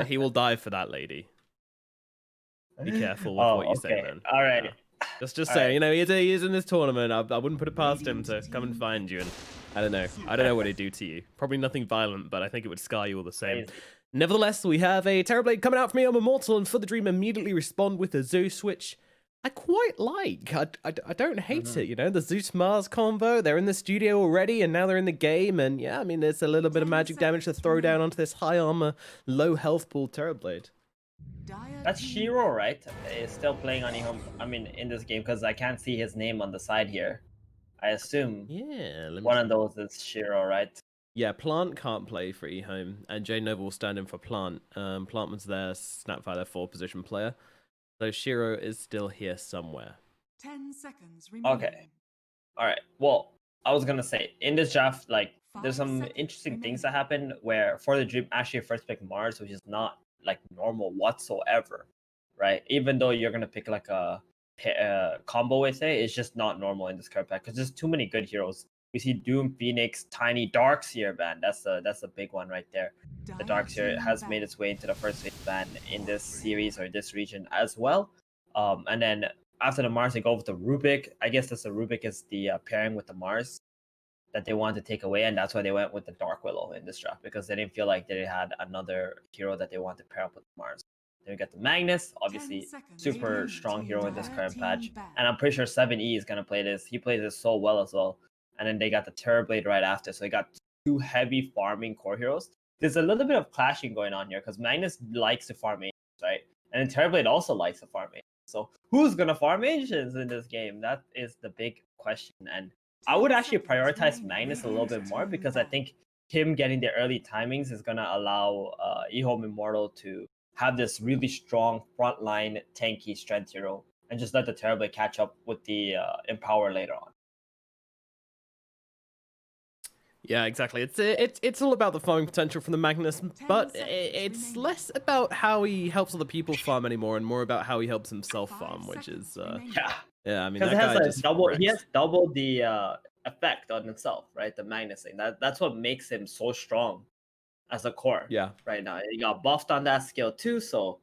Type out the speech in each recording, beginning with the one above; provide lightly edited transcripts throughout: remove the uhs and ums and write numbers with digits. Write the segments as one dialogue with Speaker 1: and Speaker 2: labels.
Speaker 1: He will die for that lady. Be careful with
Speaker 2: Oh,
Speaker 1: what you say,
Speaker 2: okay.
Speaker 1: man.
Speaker 2: All right.
Speaker 1: Yeah. Just
Speaker 2: All
Speaker 1: say,
Speaker 2: right.
Speaker 1: you know, he's in this tournament. I wouldn't put it past him to come and find you. And I don't know what he'd do to you. Probably nothing violent, but I think it would scar you all the same.
Speaker 2: Crazy.
Speaker 1: Nevertheless, we have a Terrorblade coming out from EHOME Immortal, and For the Dream immediately respond with a Zeus, which I quite like. I don't hate it, you know, the Zeus-Mars combo. They're in the studio already, and now they're in the game, and yeah, I mean, there's a little bit of magic damage to throw down onto this high armor, low health pool Terrorblade.
Speaker 2: That's Shiro, right? Is still playing on EHOME. I mean, in this game, because I can't see his name on the side here. I assume one of those is Shiro, right?
Speaker 1: Yeah, Plant can't play for EHOME, and Jay Nova will stand in for Plant. Plant was their Snapfire, their 4-position player. So Shiro is still here somewhere.
Speaker 3: 10 seconds remaining.
Speaker 2: Okay. All right. Well, I was gonna say in this draft, like, there's some interesting things that happen where For the Dream actually first pick Mars, which is not like normal whatsoever, right? Even though you're gonna pick like a combo with it, it's just not normal in this card pack because there's too many good heroes. We see Doom, Phoenix, Tiny, Darkseer ban. That's a big one right there. The Darkseer has made its way into the first phase ban in this series or this region as well. And then after the Mars, they go with the Rubik. I guess that's the Rubik is the pairing with the Mars that they wanted to take away, and that's why they went with the Dark Willow in this draft because they didn't feel like they had another hero that they wanted to pair up with Mars. Then we got the Magnus, obviously super strong hero in this current patch, and I'm pretty sure 7E is gonna play this. He plays this so well as well. And then they got the Terrorblade right after, so they got two heavy farming core heroes. There's a little bit of clashing going on here because Magnus likes to farm ancients, right? And then Terrorblade also likes to farm ancients. So who's gonna farm ancients in this game? That is the big question. And I would actually prioritize Magnus a little bit more because I think him getting the early timings is gonna allow EHOME Immortal to have this really strong frontline tanky strength hero and just let the Terrorblade catch up with the Empower later on.
Speaker 1: Yeah, exactly. It's all about the farming potential from the Magnus, but it's less about how he helps other people farm anymore, and more about how he helps himself farm, which is yeah. I mean, that guy just
Speaker 2: he has double the effect on himself, right? The Magnus thing. That's what makes him so strong as a core.
Speaker 1: Yeah.
Speaker 2: Right now, he got buffed on that skill too, so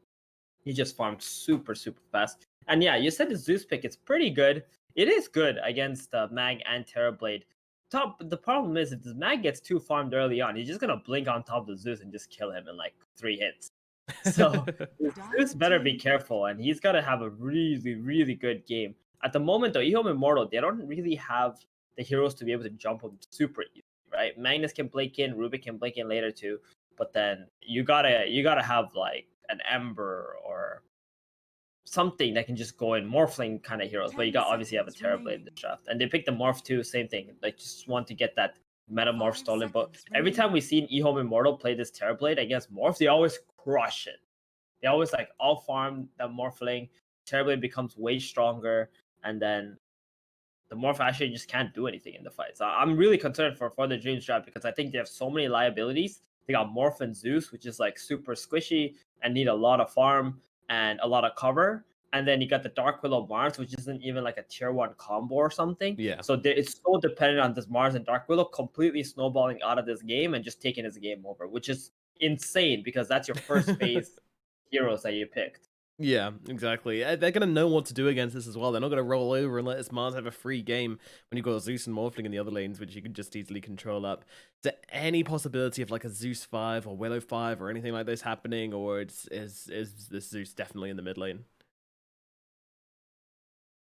Speaker 2: he just farmed super fast. And yeah, you said the Zeus pick. It's pretty good. It is good against Mag and Terrorblade. The problem is if this Mag gets too farmed early on, he's just gonna blink on top of the Zeus and just kill him in like 3 hits. So Zeus better be careful, and he's gotta have a really good game. At the moment though, EHOME Immortal, they don't really have the heroes to be able to jump him super easy, right? Magnus can blink in, Rubik can blink in later too, but then you gotta have like an Ember or something that can just go in Morphling kind of heroes, but you got obviously have a Terrorblade in the draft, and they picked the Morph too. Same thing, like just want to get that Metamorph stolen. But every time we see an EHOME Immortal play this Terrorblade against Morph, they always crush it. They always like all farm the Morphling. Terrorblade becomes way stronger, and then the Morph actually just can't do anything in the fight. So I'm really concerned for the Dreams draft because I think they have so many liabilities. They got Morph and Zeus, which is like super squishy and need a lot of farm and a lot of cover. And then you got the Dark Willow Mars, which isn't even like a tier 1 combo or something.
Speaker 1: Yeah.
Speaker 2: So it's so dependent on this Mars and Dark Willow completely snowballing out of this game and just taking his game over, which is insane because that's your first phase heroes that you picked.
Speaker 1: Yeah, exactly. They're going to know what to do against this as well. They're not going to roll over and let this Mars have a free game when you've got Zeus and Morphling in the other lanes, which you can just easily control up. Is there any possibility of like a Zeus 5 or Willow 5 or anything like this happening, or is this Zeus definitely in the mid lane?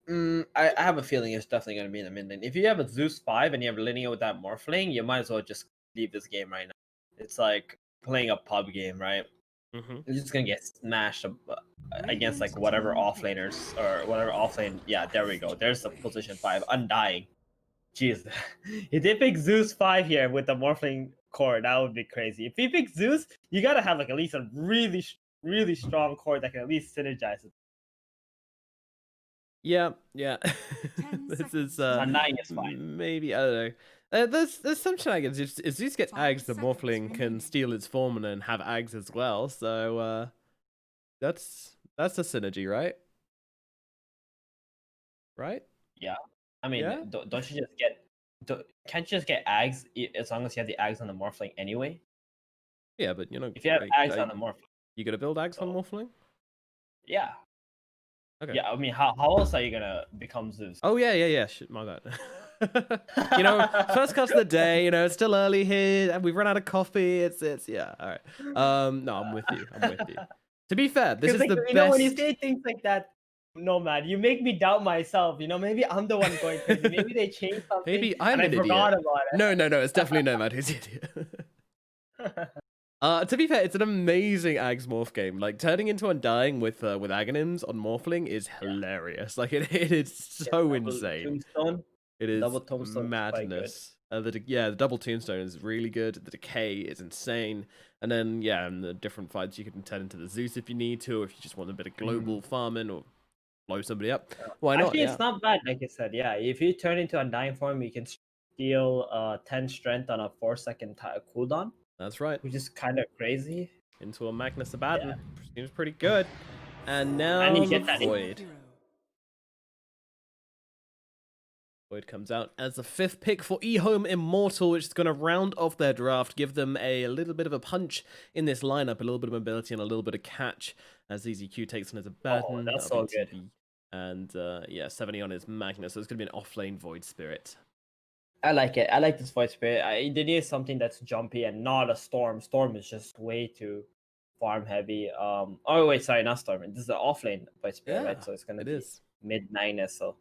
Speaker 2: I have a feeling it's definitely going to be in the mid lane. If you have a Zeus 5 and you have Linear with that Morphling, you might as well just leave this game right now. It's like playing a pub game, right? You're just going to get smashed against like whatever offlaners or whatever offlane. Yeah, there we go. There's the position 5, Undying. Jeez. If they pick Zeus 5 here with the Morphling core, that would be crazy. If you pick Zeus, you got to have like at least a really strong core that can at least synergize it.
Speaker 1: Yeah. This is
Speaker 2: Undying is fine.
Speaker 1: Maybe, I don't know. There's some shenanigans. If Zeus gets Ags, the Morphling can steal its form and then have Ags as well. So that's a synergy, right? Right?
Speaker 2: Yeah. I mean,
Speaker 1: Yeah?
Speaker 2: don't you just get? Can't you just get Ags as long as you have the Ags on the Morphling anyway?
Speaker 1: Yeah, but you know,
Speaker 2: If you have Ags on the Morphling.
Speaker 1: You gonna build Ags on Morphling?
Speaker 2: Yeah.
Speaker 1: Okay.
Speaker 2: Yeah, I mean, how else are you gonna become Zeus?
Speaker 1: Oh yeah. Shit, my bad. You know, first cut of the day. You know, it's still early here, and we've run out of coffee. It's yeah. All right. No, I'm with you. To be fair, this is
Speaker 2: Like,
Speaker 1: the
Speaker 2: you
Speaker 1: best.
Speaker 2: know, when you say things like that, no man, you make me doubt myself. You know, maybe I'm the one going crazy. Maybe they changed something.
Speaker 1: Maybe I'm
Speaker 2: and
Speaker 1: an
Speaker 2: I forgot
Speaker 1: idiot.
Speaker 2: about it.
Speaker 1: No, it's definitely Nomad who's the idiot. To be fair, it's an amazing Ags Morph game. Like turning into Undying with Aghanims on Morphling is hilarious. Like it is so insane.
Speaker 2: Tombstone.
Speaker 1: It is
Speaker 2: Double Tombstone is quite good.
Speaker 1: madness. The double Tombstone is really good. The Decay is insane. And then and the different fights you can turn into the Zeus if you need to, or if you just want a bit of global farming or blow somebody up. Why not?
Speaker 2: Actually, it's not bad. Like I said, yeah. If you turn into Undying form, you can steal 10 strength on a 4-second cooldown.
Speaker 1: That's right.
Speaker 2: Which is kind of crazy.
Speaker 1: Into a Magnus Abaddon. Seems pretty good. And now
Speaker 2: And you
Speaker 1: the
Speaker 2: get that
Speaker 1: Void. Void comes out as the 5th pick for EHOME Immortal, which is going to round off their draft, give them a little bit of a punch in this lineup, a little bit of mobility and a little bit of catch as EZQ takes on his Abaddon.
Speaker 2: Oh, that's so good.
Speaker 1: And 70 on his Magnus, so it's going to be an offlane Void Spirit.
Speaker 2: I like it. I like this Void Spirit. They need something that's jumpy and not a Storm. Storm is just way too farm heavy. Oh wait, sorry, not Storm. This is an offlane Void Spirit, right? So it's gonna be mid Magnus. So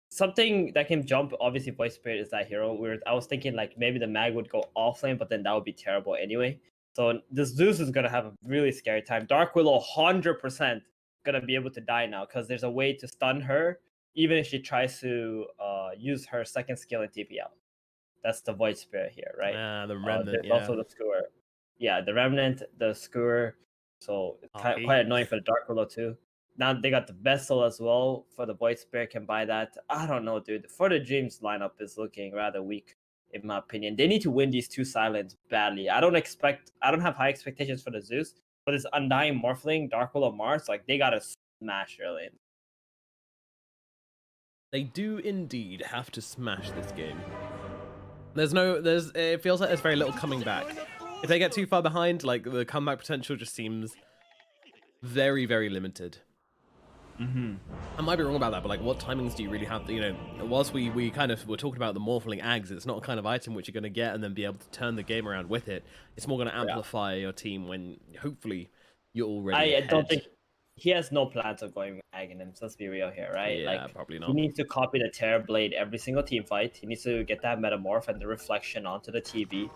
Speaker 2: something that can jump, obviously Void Spirit is that hero. I was thinking like maybe the mag would go offlane, but then that would be terrible anyway. So this Zeus is gonna have a really scary time. Dark Willow 100% gonna be able to die now because there's a way to stun her. Even if she tries to use her second skill in TP out. That's the Void Spirit here, right?
Speaker 1: The Remnant,
Speaker 2: there's also the Skewer. Yeah, the Remnant, the Skewer. So it's quite annoying for the Dark Willow too. Now they got the Vessel as well for the Void Spirit can buy that. I don't know, dude. For the Dreams lineup is looking rather weak, in my opinion. They need to win these 2 silents badly. I don't have high expectations for the Zeus, but this Undying Morphling, Dark Willow Mars, like they gotta smash early.
Speaker 1: They do indeed have to smash this game. It feels like there's very little coming back. If they get too far behind, like the comeback potential just seems very, very limited. I might be wrong about that, but like what timings do you really have? You know, whilst we kind of were talking about the Morphling Ags, it's not a kind of item which you're going to get and then be able to turn the game around with it. It's more going to amplify your team when hopefully you're already ahead.
Speaker 2: I don't think he has no plans of going with Aghanims. Let's be real here, right?
Speaker 1: Yeah,
Speaker 2: like,
Speaker 1: probably not.
Speaker 2: He needs to copy the Terrorblade every single team fight. He needs to get that Metamorph and the Reflection onto the TV.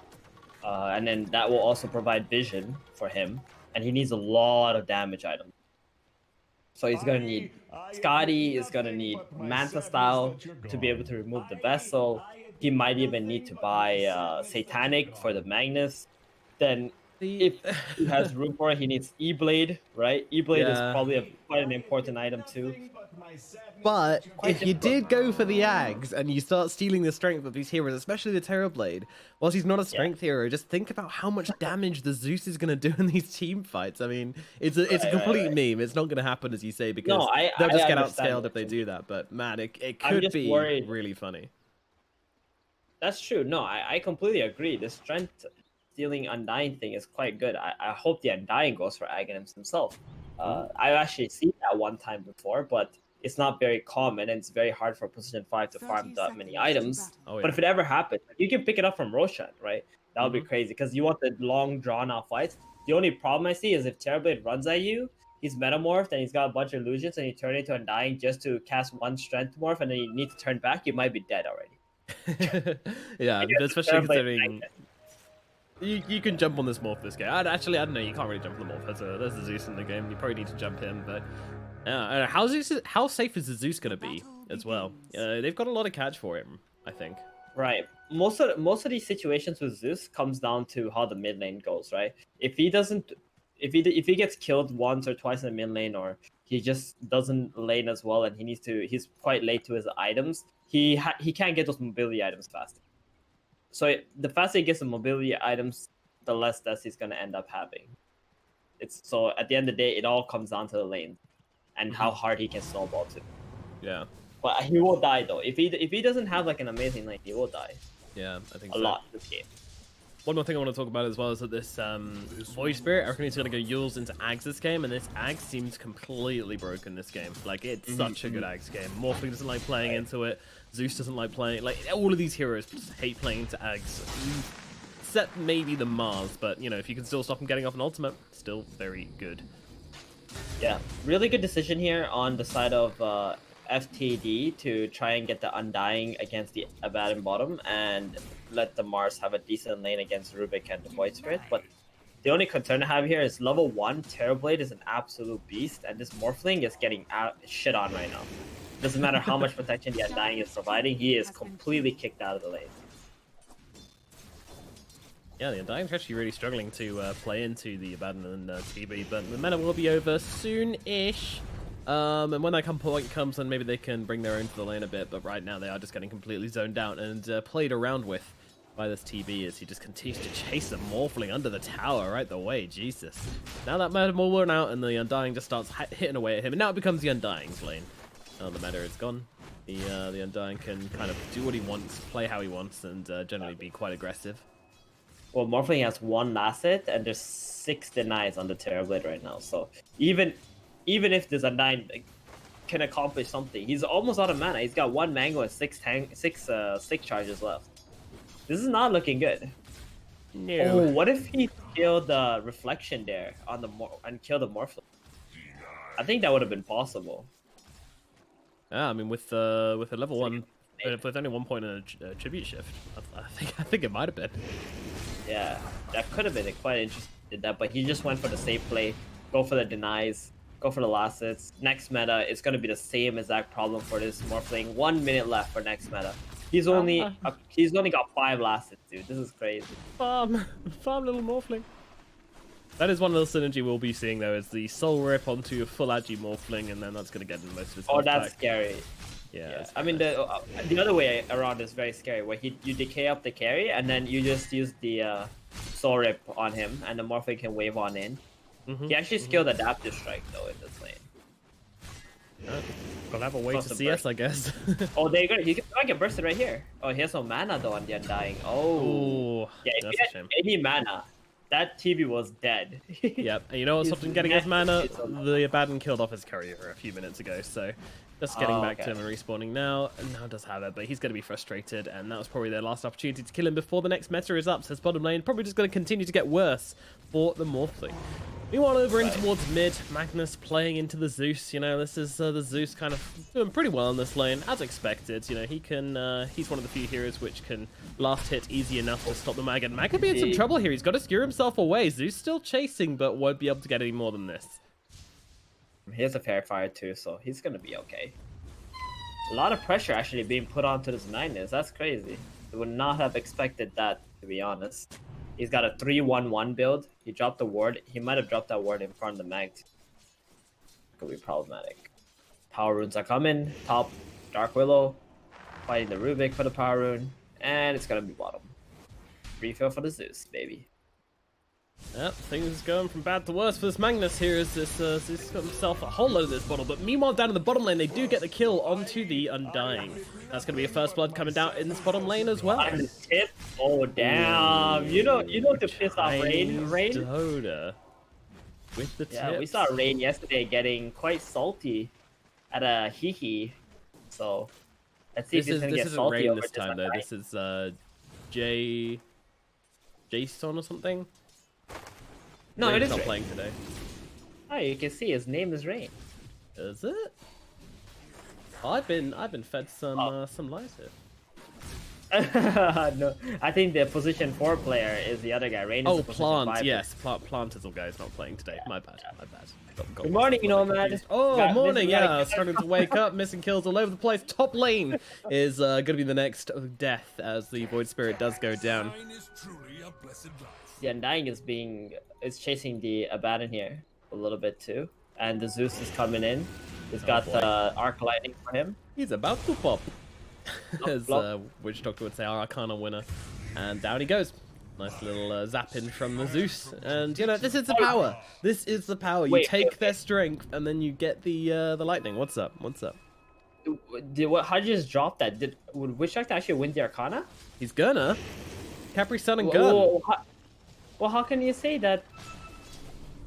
Speaker 2: And then that will also provide vision for him. And he needs a lot of damage items. So he's going to need Scotty, is going to need Manta Style to be able to remove the Vessel. He might even need to buy Satanic for the Magnus. Then if he has room for it, he needs E-Blade, right? E-Blade is probably quite an important item too.
Speaker 1: But if you did go for the Ags and you start stealing the strength of these heroes, especially the Terrorblade, whilst he's not a strength hero, just think about how much damage the Zeus is going to do in these team fights. I mean, it's a complete meme. It's not going to happen, as you say, because they'll just get outscaled if they do that. But man, it could be really funny.
Speaker 2: That's true. No, I completely agree. The strength stealing Undying thing is quite good. I hope the Undying goes for Aghanims himself. I've actually seen that one time before, but it's not very common and it's very hard for position 5 to farm that many items. But if it ever happens, you can pick it up from Roshan, right? That would be crazy because you want the long drawn out fights. The only problem I see is if Terrorblade runs at you, he's metamorphed and he's got a bunch of illusions and you turn into Undying just to cast 1 strength morph and then you need to turn back, you might be dead already.
Speaker 1: Yeah, especially considering you can jump on this morph this game. I don't know, you can't really jump on the morph. There's a Zeus in the game. You probably need to jump him, but how safe is the Zeus going to be as well? They've got a lot of catch for him, I think.
Speaker 2: Right. Most of these situations with Zeus comes down to how the mid lane goes, right? If he he gets killed once or twice in the mid lane, or he just doesn't lane as well, and he's quite late to his items, he can't get those mobility items fast. So the faster he gets the mobility items, the less deaths he's gonna end up having. So at the end of the day, it all comes down to the lane and how hard he can snowball too.
Speaker 1: Yeah.
Speaker 2: But he will die though. If he doesn't have like an amazing lane, he will die.
Speaker 1: Yeah, I think
Speaker 2: a lot this game.
Speaker 1: One more thing I want to talk about as well is that this Void Spirit, I reckon he's going to go Yules into Ags this game, and this Ags seems completely broken this game. Like, it's such a good Ags game. Morphling doesn't like playing into it. Zeus doesn't like playing. Like, all of these heroes just hate playing into Ags. Except maybe the Mars, but, you know, if you can still stop him getting off an ultimate, still very good.
Speaker 2: Yeah, really good decision here on the side of FTD to try and get the Undying against the Abaddon bottom and let the Mars have a decent lane against Rubik and the Void Spirit. But the only concern I have here is level 1 Terrorblade is an absolute beast, and this Morphling is getting shit on right now. Doesn't matter how much protection the Undying is providing, he is completely kicked out of the lane.
Speaker 1: Yeah, the Undying's actually really struggling to play into the Abaddon and TB, but the mana will be over soon-ish. And when that point comes, then maybe they can bring their own to the lane a bit, but right now they are just getting completely zoned out and played around with by this TB as he just continues to chase the Morphling under the tower right the way. Jesus. Now that meta will worn out and the Undying just starts hitting away at him, and now it becomes the Undying's lane. The meta is gone. The Undying can kind of do what he wants, play how he wants, and generally be quite aggressive.
Speaker 2: Well, Morphling has 1 last hit, and there's 6 denies on the Terrorblade right now. So even if this Undying can accomplish something, he's almost out of mana. He's got 1 mango and 6 stick charges left. This is not looking good.
Speaker 1: No.
Speaker 2: Oh, what if he killed the reflection there on the and killed the Morphling? I think that would have been possible.
Speaker 1: Yeah, I mean with a level 1, with only 1 point in a tribute shift, I think it might have been.
Speaker 2: Yeah, that could have been quite interesting. But he just went for the safe play, go for the denies, go for the last hits. Next meta, it's gonna be the same exact problem for this Morphling. 1 minute left for next meta. He's only got 5 last hits, dude. This is crazy.
Speaker 1: Farm little Morphling. That is one little synergy we'll be seeing though, is the Soul Rip onto a full Agi Morphling, and then that's gonna get in most of his health
Speaker 2: that's
Speaker 1: back.
Speaker 2: scary. Yeah. I mean the other way around is very scary, where you decay up the carry and then you just use the Soul Rip on him, and the Morphling can wave on in. He actually skilled Adaptive Strike though in this lane.
Speaker 1: Gotta have a way to CS, I guess.
Speaker 2: Oh, he might get bursted right here. Oh, he has no mana though on the Undying. Oh, yeah. If
Speaker 1: that's
Speaker 2: he
Speaker 1: a
Speaker 2: had
Speaker 1: shame.
Speaker 2: any mana, that TB was dead.
Speaker 1: Yep, and you know what's often getting his mana? The Abaddon killed off his courier a few minutes ago, so just getting back to him and respawning now, and now does have it, but he's going to be frustrated, and that was probably their last opportunity to kill him before the next meta is up, so his bottom lane probably just going to continue to get worse for the Morphling. Meanwhile, over in towards mid, Magnus playing into the Zeus. You know, this is the Zeus kind of doing pretty well in this lane, as expected. You know, he can, he's one of the few heroes which can last hit easy enough to stop the Mag, and Mag could be in some trouble here. He's got to skewer himself away. Zeus still chasing, but won't be able to get any more than this.
Speaker 2: He has a fair fire too, so he's gonna be okay. A lot of pressure actually being put onto this Magnus. That's crazy. I would not have expected that, to be honest. He's got a 3-1-1 build. He dropped the ward. He might have dropped that ward in front of the mag. Could be problematic. Power runes are coming. Top, Dark Willow. Fighting the Rubik for the power rune. And it's gonna be bottom. Refill for the Zeus, baby.
Speaker 1: Yep, things going from bad to worse for this Magnus here as this Zeus got himself a whole load of this bottle. But meanwhile, down in the bottom lane, they do get the kill onto the Undying. That's going to be a first blood coming down in this bottom lane as well.
Speaker 2: And the tip. Oh, damn. You know to piss off Rain.
Speaker 1: Dota with the tip.
Speaker 2: Yeah, we saw Rain yesterday getting quite salty at a hee. So, let's see if he's going to get salty
Speaker 1: Rain this time, though. This is Jason or something.
Speaker 2: No,
Speaker 1: Rain's
Speaker 2: it is
Speaker 1: not
Speaker 2: Rain.
Speaker 1: playing today.
Speaker 2: Oh, you can see his name is Rain.
Speaker 1: Is it? I've been fed some lies here.
Speaker 2: No, I think the position 4 player is the other guy. Rain is the
Speaker 1: Plant,
Speaker 2: 5
Speaker 1: yes. Plant is the guy who's not playing today. My bad.
Speaker 2: Good morning, Nomad.
Speaker 1: Oh, morning, yeah. Starting to wake up, missing kills all over the place. Top lane is going to be the next death as the Void Spirit does go down.
Speaker 2: The Undying is chasing the Abaddon here a little bit too. And the Zeus is coming in. He's got the Arc Lightning for him.
Speaker 1: He's about to pop. As Witch Doctor would say, our Arcana winner. And down he goes. Nice little zap in from the Zeus. And, you know, this is the power. This is the power. You take their strength, and then you get the lightning. What's up? What's up?
Speaker 2: How'd you just drop that? Would Witch Doctor actually win the Arcana?
Speaker 1: He's gonna. Capri Sun and Gun.
Speaker 2: Well, how can you say that?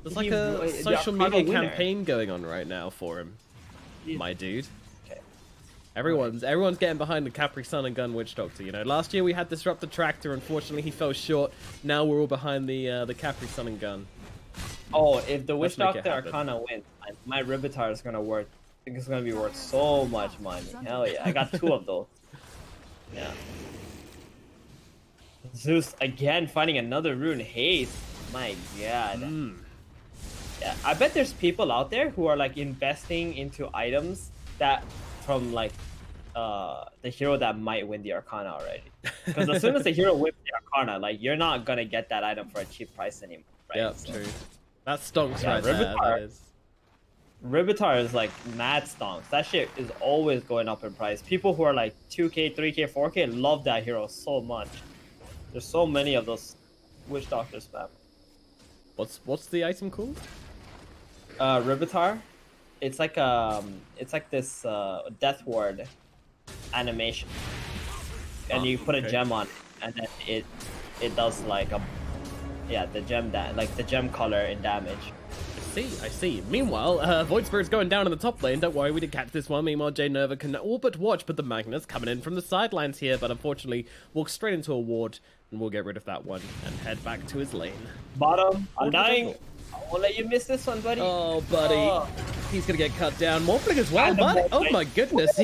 Speaker 1: There's like
Speaker 2: He's
Speaker 1: a
Speaker 2: the
Speaker 1: social
Speaker 2: Arcana
Speaker 1: media
Speaker 2: winner.
Speaker 1: campaign going on right now for him, my dude.
Speaker 2: Okay.
Speaker 1: Everyone's getting behind the Capri Sun and Gun Witch Doctor. You know, last year we had Disruptor Tractor. Unfortunately, he fell short. Now we're all behind the Capri Sun and Gun.
Speaker 2: Oh, if the Witch
Speaker 1: Let's make it
Speaker 2: Doctor
Speaker 1: happen.
Speaker 2: Arcana wins, my Ribitar is gonna worth. I think it's gonna be worth so much money. Hell yeah! I got 2 of those. Yeah. Zeus again finding another rune haste. My god. Yeah, I bet there's people out there who are like investing into items that from like the hero that might win the Arcana already. Because as soon as the hero wins the Arcana, like you're not gonna get that item for a cheap price anymore, right?
Speaker 1: Yeah,
Speaker 2: So,
Speaker 1: true. That's stonks
Speaker 2: Yeah,
Speaker 1: right there.
Speaker 2: Ribitar.
Speaker 1: That is.
Speaker 2: Ribitar is like mad stonks. That shit is always going up in price. People who are like 2K, 3K, 4K love that hero so much. There's so many of those Witch Doctors, man.
Speaker 1: What's the item called?
Speaker 2: Ribitar. It's like this death ward animation, and you put a
Speaker 1: okay.
Speaker 2: gem on it, and then it does like the gem color in damage.
Speaker 1: I see. Meanwhile, Void Spirit's going down in the top lane. Don't worry, we did catch this one. Meanwhile, J Nova can all but watch, but the Magnus coming in from the sidelines here, but unfortunately walks straight into a ward, and we'll get rid of that one and head back to his lane.
Speaker 2: Bottom, I'm
Speaker 1: Oh,
Speaker 2: dying. I won't let you miss this one, buddy.
Speaker 1: Oh, buddy.
Speaker 2: Oh.
Speaker 1: He's gonna get cut down. Morphling as well,
Speaker 2: And the
Speaker 1: bud. Oh
Speaker 2: Morphling.
Speaker 1: my goodness.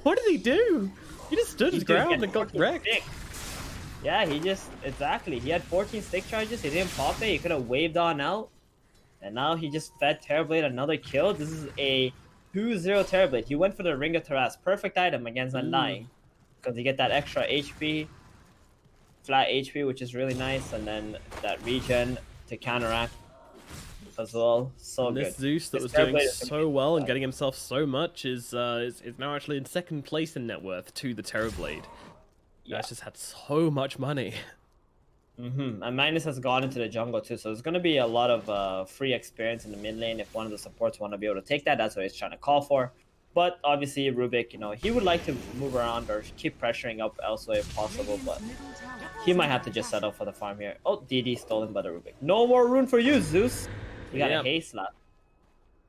Speaker 1: What did he do? He just stood his ground and got wrecked.
Speaker 2: Yeah, he had 14 stick charges. He didn't pop it. He could have waved on out. And now he just fed Terrorblade another kill. This is a 2-0 Terrorblade. He went for the Ring of Terras. Perfect item against Undying. Because you get that extra HP. Flat HP, which is really nice. And then that regen to counteract as well. So
Speaker 1: And
Speaker 2: good.
Speaker 1: this Zeus that
Speaker 2: This
Speaker 1: was doing
Speaker 2: Terrorblade is
Speaker 1: so well and getting himself so much is now actually in second place in net worth to the Terrorblade.
Speaker 2: Yeah.
Speaker 1: That's just had so much money.
Speaker 2: And Magnus has gone into the jungle too, so there's going to be a lot of free experience in the mid lane if one of the supports want to be able to take that. That's what he's trying to call for. But obviously, Rubik, he would like to move around or keep pressuring up elsewhere if possible, but he might have to just settle for the farm here. Oh, DD stolen by the Rubik. No more rune for you, Zeus. You got a haste left.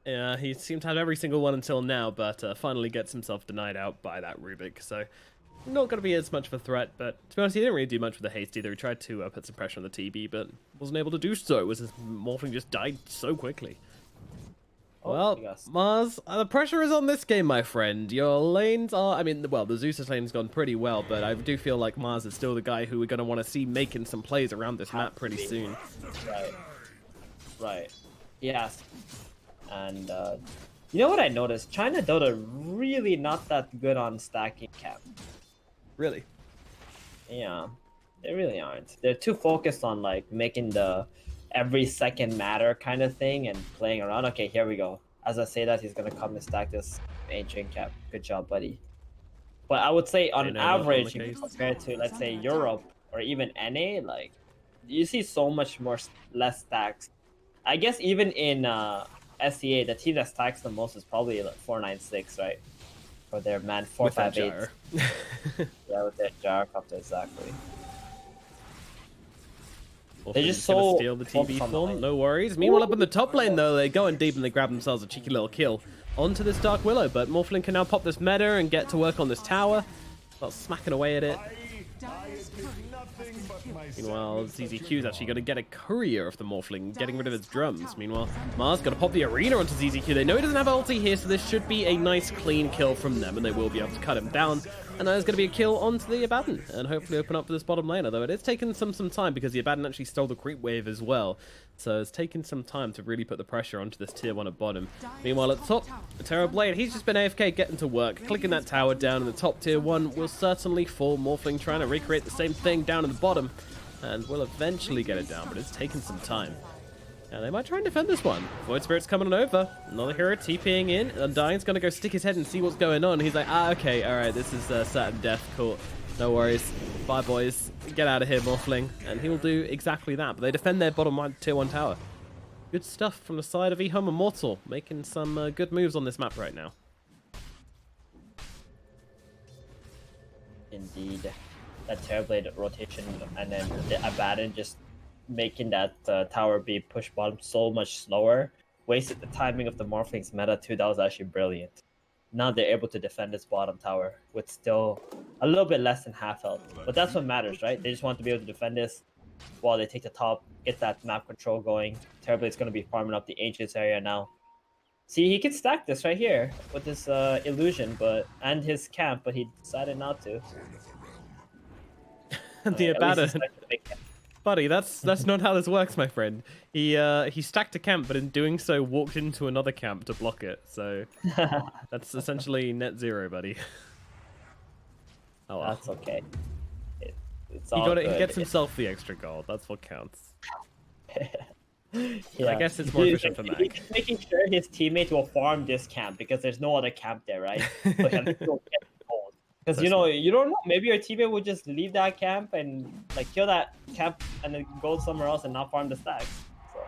Speaker 1: Yeah, he seemed to have every single one until now, but finally gets himself denied out by that Rubik, so not going to be as much of a threat, but to be honest, he didn't really do much with the haste either. He tried to put some pressure on the TB, but wasn't able to do so. It was his Morphling just died so quickly.
Speaker 2: Oh,
Speaker 1: Well,
Speaker 2: yes.
Speaker 1: Mars, the pressure is on this game, my friend. Your lanes are, the Zeus' lane's gone pretty well, but I do feel like Mars is still the guy who we're going to want to see making some plays around this map pretty soon.
Speaker 2: Right. Yes. And you know what I noticed? China Dota really not that good on stacking cap.
Speaker 1: Really?
Speaker 2: Yeah, they really aren't. They're too focused on like making the every second matter kind of thing and playing around. Okay, here we go. As I say that, he's gonna come and stack this ancient cap. Good job, buddy. But I would say on average, if you compare to let's say Europe or even NA, like you see so much less stacks. I guess even in SCA, the team that stacks the most is probably like 496, right? For their man 458. Yeah, with that jar copter, exactly. They just
Speaker 1: gonna
Speaker 2: so
Speaker 1: steal the TB
Speaker 2: focused on the
Speaker 1: form,
Speaker 2: lane.
Speaker 1: no worries. Meanwhile, up in the top lane though, they're going deep and they grab themselves a cheeky little kill onto this Dark Willow, but Morphling can now pop this meta and get to work on this tower. Start smacking away at it. Meanwhile, ZZQ is actually going to get a courier of the Morphling, getting rid of its drums. Meanwhile, Mars going to pop the arena onto ZZQ. They know he doesn't have ulti here, so this should be a nice, clean kill from them, and they will be able to cut him down. And there's going to be a kill onto the Abaddon, and hopefully open up for this bottom lane, although it is taking some time, because the Abaddon actually stole the creep wave as well. So it's taken some time to really put the pressure onto this tier 1 at bottom. Meanwhile, at the top, the Terrorblade, he's just been AFK getting to work, clicking that tower down, and the top tier 1 will certainly fall. Morphling trying to recreate the same thing down in the bottom, and will eventually get it down, but it's taken some time. And they might try and defend this one. Void Spirit's coming on over. Another hero TPing in. Undying's going to go stick his head and see what's going on. He's like, okay, alright, this is certain death. Cool. No worries. Bye, boys. Get out of here, Morphling. And he will do exactly that. But they defend their bottom tier 1 tower. Good stuff from the side of EHOME Immortal. Making some good moves on this map right now.
Speaker 2: Indeed. that Terrorblade rotation, and then the Abaddon just making that tower be pushed bottom so much slower, wasted the timing of the Morphling's meta too. That was actually brilliant. Now they're able to defend this bottom tower with still a little bit less than half health. But that's what matters, right? They just want to be able to defend this while they take the top, get that map control going. Terrorblade's going to be farming up the Ancients area now. See, he could stack this right here with this illusion and his camp, but he decided not to.
Speaker 1: The Abaddon. Buddy, that's not how this works, my friend. He stacked a camp, but in doing so, walked into another camp to block it. So that's essentially net zero, buddy. Oh well.
Speaker 2: That's okay. It's
Speaker 1: He
Speaker 2: all
Speaker 1: got it. He
Speaker 2: good.
Speaker 1: gets himself the extra gold. That's what counts.
Speaker 2: Yeah.
Speaker 1: I guess it's more efficient for Mac.
Speaker 2: He's making sure his teammate will farm this camp because there's no other camp there, right? So he has to go get the gold. Because you don't know. Maybe your teammate would just leave that camp and like kill that camp and then go somewhere else and not farm the stacks. So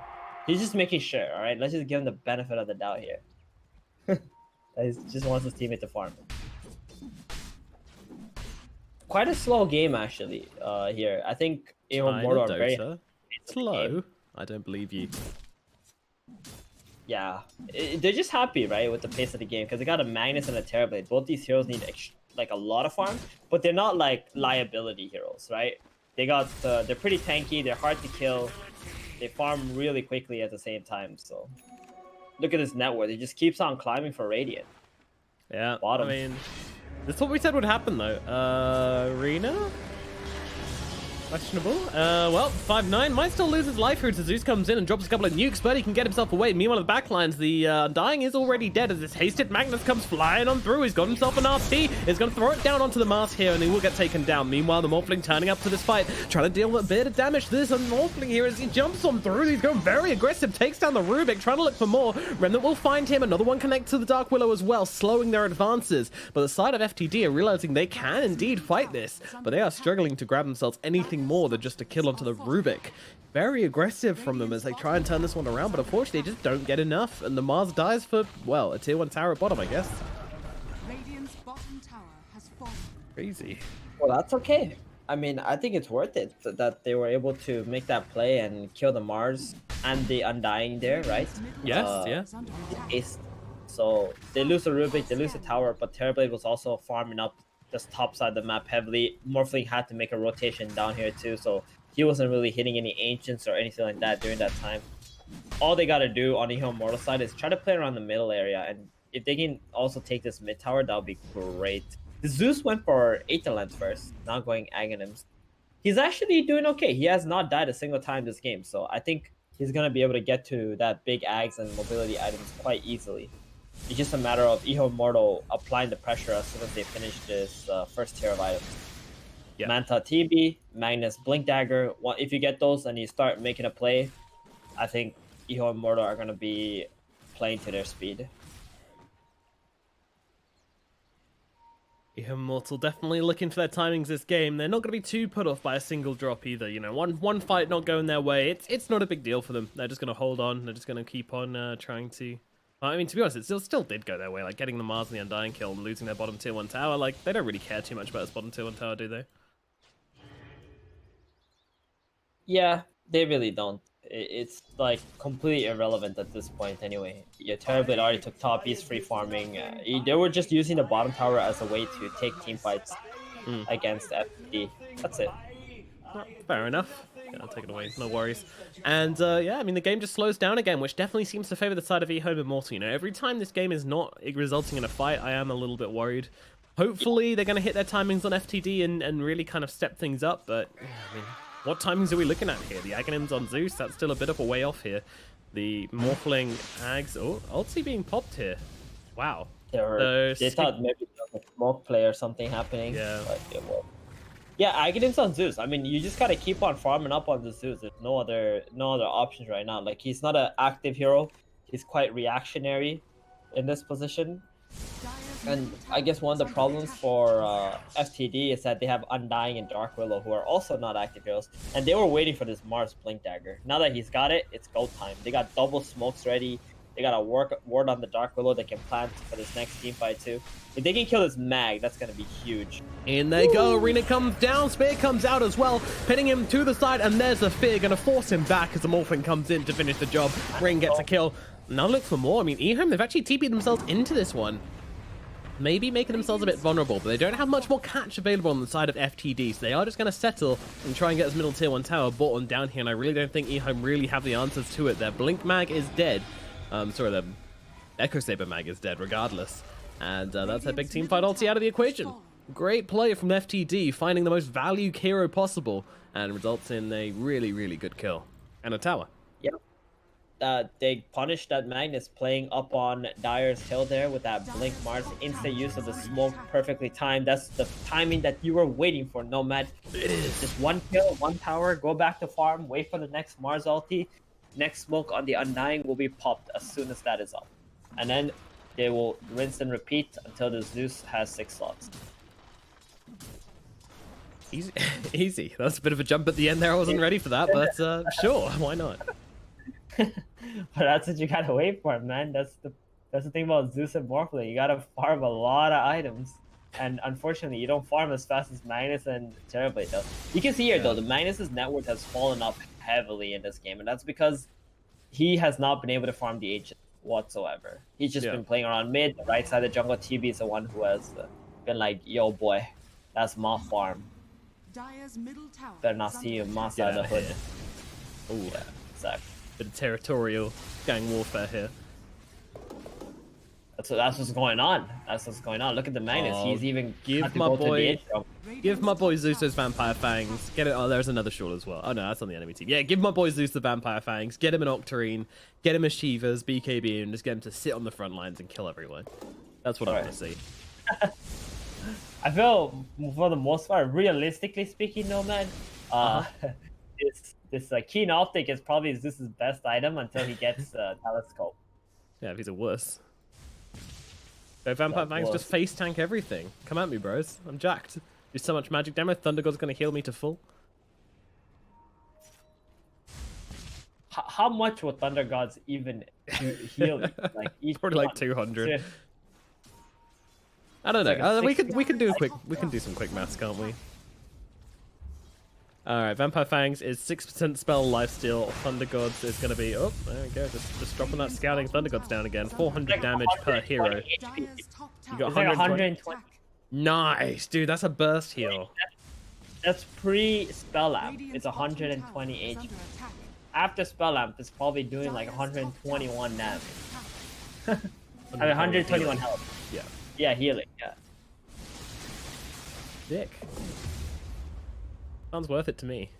Speaker 2: he's just making sure. All right, let's just give him the benefit of the doubt here. He just wants his teammate to farm. Quite a slow game actually. Here, I think EHOME Mortal are very
Speaker 1: slow. I don't believe you.
Speaker 2: Yeah, they're just happy, right, with the pace of the game because they got a Magnus and a Terrorblade. Both these heroes need like a lot of farm, but they're not like liability heroes, right? They're pretty tanky. They're hard to kill. They farm really quickly at the same time. So look at this network. It just keeps on climbing for Radiant.
Speaker 1: Yeah,
Speaker 2: Bottom.
Speaker 1: I mean, that's what we said would happen though. Arena? Questionable. Well, 5-9 might still lose his life here as Zeus comes in and drops a couple of nukes, but he can get himself away. Meanwhile, the backlines, the Undying is already dead as this hasted Magnus comes flying on through. He's got himself an RT. He's going to throw it down onto the mast here, and he will get taken down. Meanwhile, the Morphling turning up to this fight, trying to deal with a bit of damage to this Morphling here as he jumps on through. He's going very aggressive, takes down the Rubik, trying to look for more. Remnant will find him. Another one connect to the Dark Willow as well, slowing their advances. But the side of FTD are realizing they can indeed fight this, but they are struggling to grab themselves anything more than just a kill onto the Rubik. Very aggressive from them as they try and turn this one around, but unfortunately they just don't get enough, and the Mars dies for, well, a tier 1 tower at bottom, I guess.
Speaker 3: Radiant's bottom tower has fallen.
Speaker 1: Crazy.
Speaker 2: Well, that's okay. I mean, I think it's worth it that they were able to make that play and kill the Mars and the Undying there, right?
Speaker 1: Yes, yeah.
Speaker 2: So they lose the Rubik, they lose the tower, but Terrorblade was also farming up this top side of the map heavily. Morphling had to make a rotation down here too, so he wasn't really hitting any Ancients or anything like that during that time. All they got to do on the EHOME Mortal side is try to play around the middle area, and if they can also take this mid tower, that would be great. The Zeus went for Aetherlands first, now going Aghanims. He's actually doing okay. He has not died a single time this game, so I think he's going to be able to get to that big Ags and mobility items quite easily. It's just a matter of EHOME Mortal applying the pressure as soon as they finish this first tier of items. Yeah. Manta TB, Magnus Blink Dagger. If you get those and you start making a play, I think EHOME Mortal are going to be playing to their speed.
Speaker 1: EHOME Mortal definitely looking for their timings this game. They're not going to be too put off by a single drop either. You know, one fight not going their way, it's not a big deal for them. They're just going to hold on. They're just going to keep on trying to... I mean, to be honest, it still did go their way. Like, getting the Mars and the Undying kill and losing their bottom tier 1 tower, like, they don't really care too much about this bottom tier 1 tower, do they? Yeah,
Speaker 2: they really don't. It's, like, completely irrelevant at this point anyway. Your Terrorblade already took top, he's free farming. They were just using the bottom tower as a way to take team fights against FTD. That's it.
Speaker 1: Fair enough. Yeah, I'll take it away, no worries. And yeah, I mean, the game just slows down again, which definitely seems to favor the side of EHOME Immortal. You know, every time this game is not resulting in a fight, I am a little bit worried. Hopefully, they're going to hit their timings on FTD and really kind of step things up, but I mean, what timings are we looking at here? The Aghanims on Zeus, that's still a bit of a way off here. The Morphling Ags, oh, ulti being popped here. Wow.
Speaker 2: They thought maybe there was a smoke play or something happening.
Speaker 1: Yeah.
Speaker 2: But it was. Yeah, Aghanims on Zeus. I mean, you just gotta keep on farming up on the Zeus. There's no other options right now. Like, he's not an active hero. He's quite reactionary in this position. And I guess one of the problems for FTD is that they have Undying and Dark Willow, who are also not active heroes. And they were waiting for this Mars Blink Dagger. Now that he's got it, it's go time. They got double smokes ready. They got a ward on the Dark Willow they can plant for this next team fight too. If they can kill this mag, that's gonna be huge.
Speaker 1: In they go, Arena comes down, Spear comes out as well, pinning him to the side, and there's a Fear, gonna force him back as the Morphling comes in to finish the job. Rain gets a kill. Now look for more. I mean, EHOME, they've actually TP'd themselves into this one. Maybe making themselves a bit vulnerable, but they don't have much more catch available on the side of FTD, so they are just going to settle and try and get this middle tier 1 tower bought on down here, and I really don't think EHOME really have the answers to it. Their Blink mag is dead. Sorry, their Echo Saber mag is dead regardless. And that's their big team fight ulti out of the equation. Great play from FTD, finding the most value hero possible, and results in a really, really good kill. And a tower.
Speaker 2: Yep. They punished that Magnus playing up on Dire's hill there with that Blink Mars, instant use of the smoke, perfectly timed. That's the timing that you were waiting for, Nomad. It is. Just one kill, one tower, go back to farm, wait for the next Mars ulti. Next smoke on the Undying will be popped as soon as that is up. And then they will rinse and repeat until the Zeus has 6 slots.
Speaker 1: Easy. Easy. That's a bit of a jump at the end there. I wasn't ready for that, but sure, why not?
Speaker 2: But that's what you gotta wait for, man. That's the thing about Zeus and Morphling. You gotta farm a lot of items, and unfortunately, you don't farm as fast as Magnus and Terrorblade does. You can see here though, the Magnus's net worth has fallen off heavily in this game, and that's because he has not been able to farm the Ancient whatsoever. He's just been playing around mid, the right side of the jungle. TB is the one who has been like, "Yo, boy, that's my farm. Better not see you moss out of the hood."
Speaker 1: Oh,
Speaker 2: yeah, exactly.
Speaker 1: Bit of territorial gang warfare here.
Speaker 2: That's what's going on. That's what's going on. Look at the Magnus.
Speaker 1: Oh,
Speaker 2: He's even
Speaker 1: give my boy Zeus those Vampire Fangs. Get it. Oh, there's another Shawl as well. Oh no, that's on the enemy team. Yeah, give my boy Zeus the Vampire Fangs. Get him an Octarine. Get him a Shivas, BKB, and just get him to sit on the front lines and kill everyone. That's what I want to see.
Speaker 2: I feel, for the most part, realistically speaking, Nomad, this Keen Optic is probably Zeus's best item until he gets Telescope.
Speaker 1: Yeah, if he's a wuss. So Vampire Fangs just face tank everything. Come at me, bros. I'm jacked. Do so much magic damage. Thunder God's gonna heal me to full.
Speaker 2: How much would Thunder Gods even heal you? Like each
Speaker 1: probably like 200. I don't know. We can do some quick maths, can't we? Alright, Vampire Fangs is 6% spell lifesteal. Thunder Gods is going to be... Oh, there we go. Just dropping that scouting. Thunder Gods down again. 400 damage per hero. You got 120. Nice! Dude, that's a burst heal.
Speaker 2: That's pre-spell lamp. It's 120 HP. After spell lamp, it's probably doing like 121 damage. I mean, 121 health.
Speaker 1: Yeah.
Speaker 2: Yeah, healing. Yeah.
Speaker 1: Dick. Sounds worth it to me.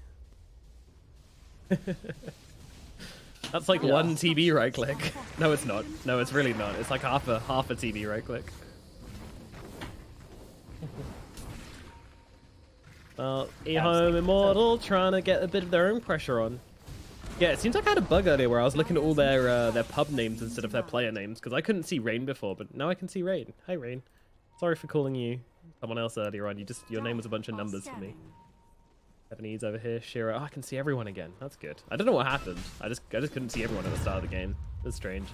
Speaker 1: That's like one TB right click. No, it's not. No, it's really not. It's like half a TB right click. Well, EHOME Immortal trying to get a bit of their own pressure on. Yeah, it seems like I had a bug earlier where I was looking at all their pub names instead of their player names because I couldn't see Rain before, but now I can see Rain. Hi, Rain. Sorry for calling you someone else earlier on. Your name was a bunch of numbers for me. Japanese over here, Shiro. Oh, I can see everyone again. That's good. I don't know what happened. I just couldn't see everyone at the start of the game. That's strange.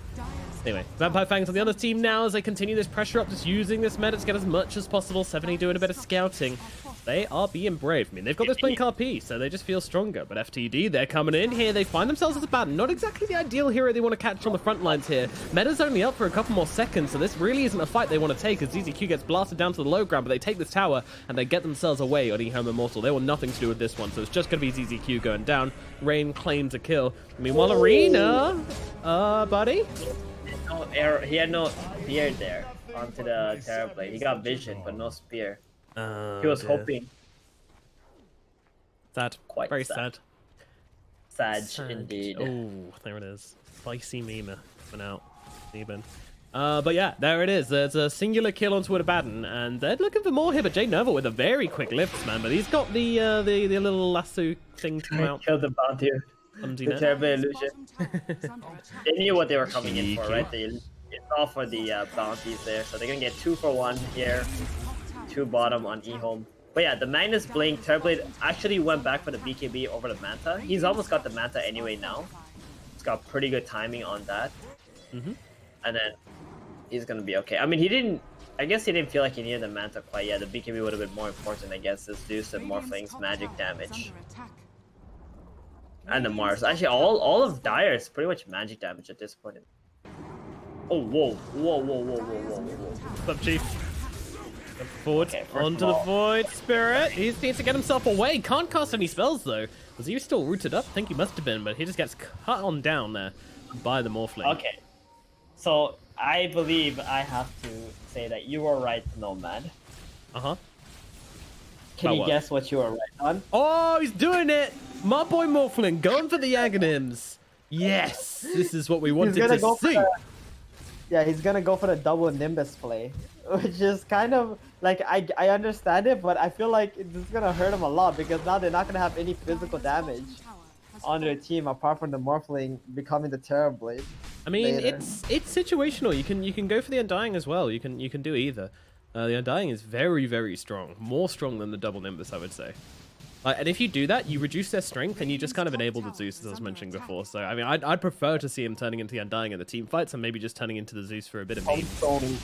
Speaker 1: Anyway, Vampire Fangs on the other team now as they continue this pressure up, just using this meta to get as much as possible. 70 doing a bit of scouting. They are being brave. I mean, they've got this Blink RP, so they just feel stronger. But FTD, they're coming in here. They find themselves as a bad, not exactly the ideal hero they want to catch on the front lines here. Meta's only up for a couple more seconds, so this really isn't a fight they want to take as ZZQ gets blasted down to the low ground, but they take this tower and they get themselves away on EHOME Immortal. They want nothing to do with this one, so it's just going to be ZZQ going down. Rain claims a kill. Meanwhile, Arena, buddy?
Speaker 2: He had no spear there onto the Terrorblade. He got vision, but no spear. He was hoping.
Speaker 1: Sad.
Speaker 2: Quite
Speaker 1: very sad.
Speaker 2: Sad indeed.
Speaker 1: Oh, there it is. Spicy meme coming out. Even. But yeah, there it is. There's a singular kill onto Abaddon, and they're looking for more here. But Jay Nova with a very quick lift, man. But he's got the little lasso thing to come out.
Speaker 2: Killed the bounty. The Terrorblade illusion. They knew what they were coming in for, right? They saw for the bounties there, so they're gonna get 2 for 1 here. 2 bottom on EHOME. But yeah, the Magnus Blink, Terrorblade actually went back for the BKB over the Manta. He's almost got the Manta anyway now. It's got pretty good timing on that.
Speaker 1: Mm-hmm.
Speaker 2: and then he's gonna be okay. I mean, he didn't. I guess he didn't feel like he needed the Manta quite yet. The BKB would have been more important against this Zeus and Morphling's magic damage. And the Mars. Actually, all of Dire's pretty much magic damage at this point. Oh, whoa.
Speaker 1: What's up, Chief? Forward
Speaker 2: Okay,
Speaker 1: onto the Void Spirit. He needs to get himself away. Can't cast any spells, though. Was he still rooted up? I think he must have been, but he just gets cut on down there by the Morphling.
Speaker 2: Okay. So, I believe I have to say that you were right, Nomad.
Speaker 1: Uh-huh.
Speaker 2: Can you guess what you were right on?
Speaker 1: Oh, he's doing it! My boy Morphling going for the Aghanims. Yes! This is what we wanted to see.
Speaker 4: Yeah, he's gonna go for the double Nimbus play, which is kind of like I understand it, but I feel like it's gonna hurt him a lot because now they're not gonna have any physical damage on their team apart from the Morphling becoming the Terrorblade.
Speaker 1: I mean,
Speaker 4: later.
Speaker 1: it's situational. You can go for the Undying as well. You can do either. The Undying is very, very strong, more strong than the double Nimbus, I would say. And if you do that, you reduce their strength and you just kind of enable the Zeus, as I was mentioning before. So, I mean, I'd prefer to see him turning into the Undying in the team fights and maybe just turning into the Zeus for a bit of mean.
Speaker 4: Tombstone,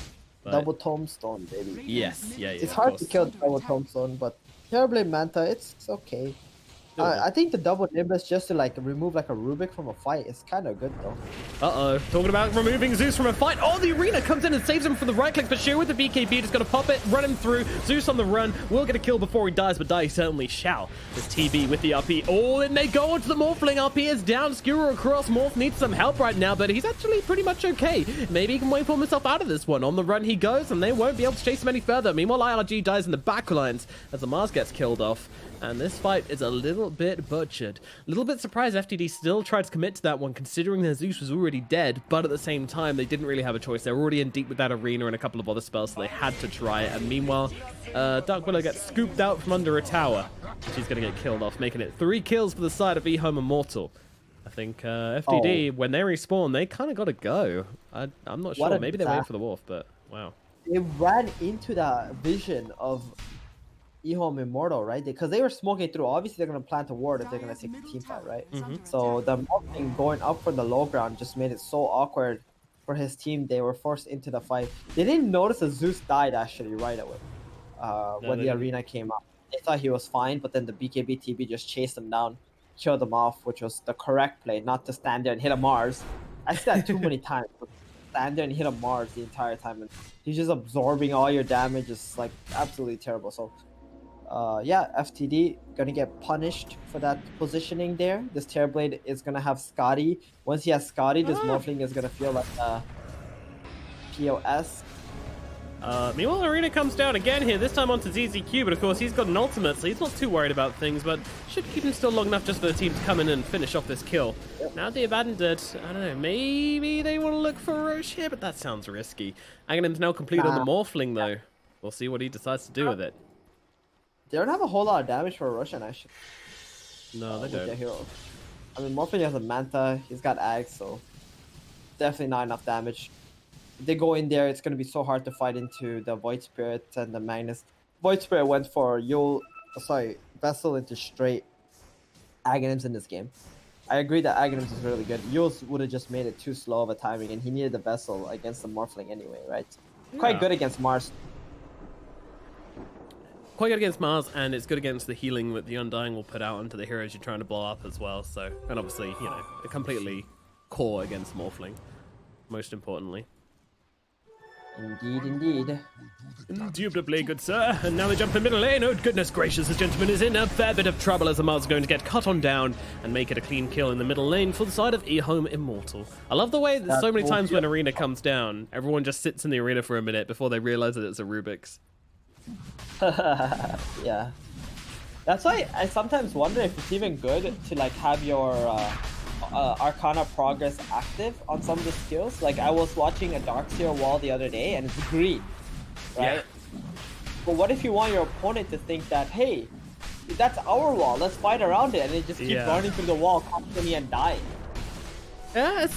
Speaker 4: double Tombstone, baby.
Speaker 1: Yes, yeah.
Speaker 4: It's hard to kill double Tombstone, but Terrorblade Manta, it's okay. I think the double Nimbus just to like remove like a Rubik from a fight is kind of good though.
Speaker 1: Uh-oh. Talking about removing Zeus from a fight. Oh, the Arena comes in and saves him from the right click, but Sheer with the BKB just gonna pop it, run him through. Zeus on the run. Will get a kill before he dies, but die he certainly shall. This TB with the RP. Oh, and they go onto the Morphling. RP is down. Skewer across. Morph needs some help right now, but he's actually pretty much okay. Maybe he can wait for himself out of this one. On the run he goes, and they won't be able to chase him any further. Meanwhile, IRG dies in the back lines as the Mars gets killed off. And this fight is a little bit butchered. A little bit surprised FTD still tried to commit to that one, considering their Zeus was already dead, but at the same time, they didn't really have a choice. They were already in deep with that Arena and a couple of other spells, so they had to try it. And meanwhile, Dark Willow gets scooped out from under a tower. She's going to get killed off, making it 3 kills for the side of EHOME Immortal. I think FTD, when they respawn, they kind of got to go. I'm not sure. Maybe they're waiting for the Wolf, but wow.
Speaker 4: They ran into the vision of EHOME Immortal, right? Because they were smoking through. Obviously, they're going to plant a ward if they're going to take the team fight, right? So the Morphling going up from the low ground just made it so awkward for his team. They were forced into the fight. They didn't notice that Zeus died actually right away when the Arena came up. They thought he was fine, but then the BKB TB just chased him down, killed him off, which was the correct play, not to stand there and hit a Mars. I said that too many times. Stand there and hit a Mars the entire time, and he's just absorbing all your damage. It's like absolutely terrible. So yeah, FTD gonna get punished for that positioning there. This Terrorblade is gonna have Scotty. Once he has Scotty, this Morphling is gonna feel like POS.
Speaker 1: Meanwhile, Arena comes down again here, this time onto ZZQ, but of course he's got an ultimate, so he's not too worried about things, but should keep him still long enough just for the team to come in and finish off this kill. Yep. Now the Abandoned, I don't know, maybe they want to look for Roche here, but that sounds risky. Aghanim's now complete on the Morphling, though. We'll see what he decides to do with it.
Speaker 4: They don't have a whole lot of damage for Russian, actually.
Speaker 1: No, they don't.
Speaker 4: Hero. I mean, Morphling has a Manta, he's got Ag, so definitely not enough damage. If they go in there, it's going to be so hard to fight into the Void Spirit and the Magnus. Void Spirit went for Vessel into straight Aghanims in this game. I agree that Aghanims is really good. Yules would have just made it too slow of a timing, and he needed the Vessel against the Morphling anyway, right? Yeah. Quite good against Mars.
Speaker 1: Quite good against Mars, and it's good against the healing that the Undying will put out onto the heroes you're trying to blow up as well. So, and obviously, you know, completely core against Morphling, most importantly.
Speaker 4: Indeed, indeed.
Speaker 1: Indubitably, good sir. And now they jump in middle lane. Oh, goodness gracious, this gentleman is in a fair bit of trouble as the Mars is going to get cut on down and make it a clean kill in the middle lane for the side of EHOME Immortal. I love the way that so many times when Arena comes down, everyone just sits in the Arena for a minute before they realize that it's a Rubik's.
Speaker 4: Yeah. That's why I sometimes wonder if it's even good to like have your Arcana Progress active on some of the skills. Like I was watching a Darkseer wall the other day and it's green, right? Yeah. But what if you want your opponent to think that, hey, that's our wall, let's fight around it, and they just keep running through the wall constantly and dying.
Speaker 1: Yeah,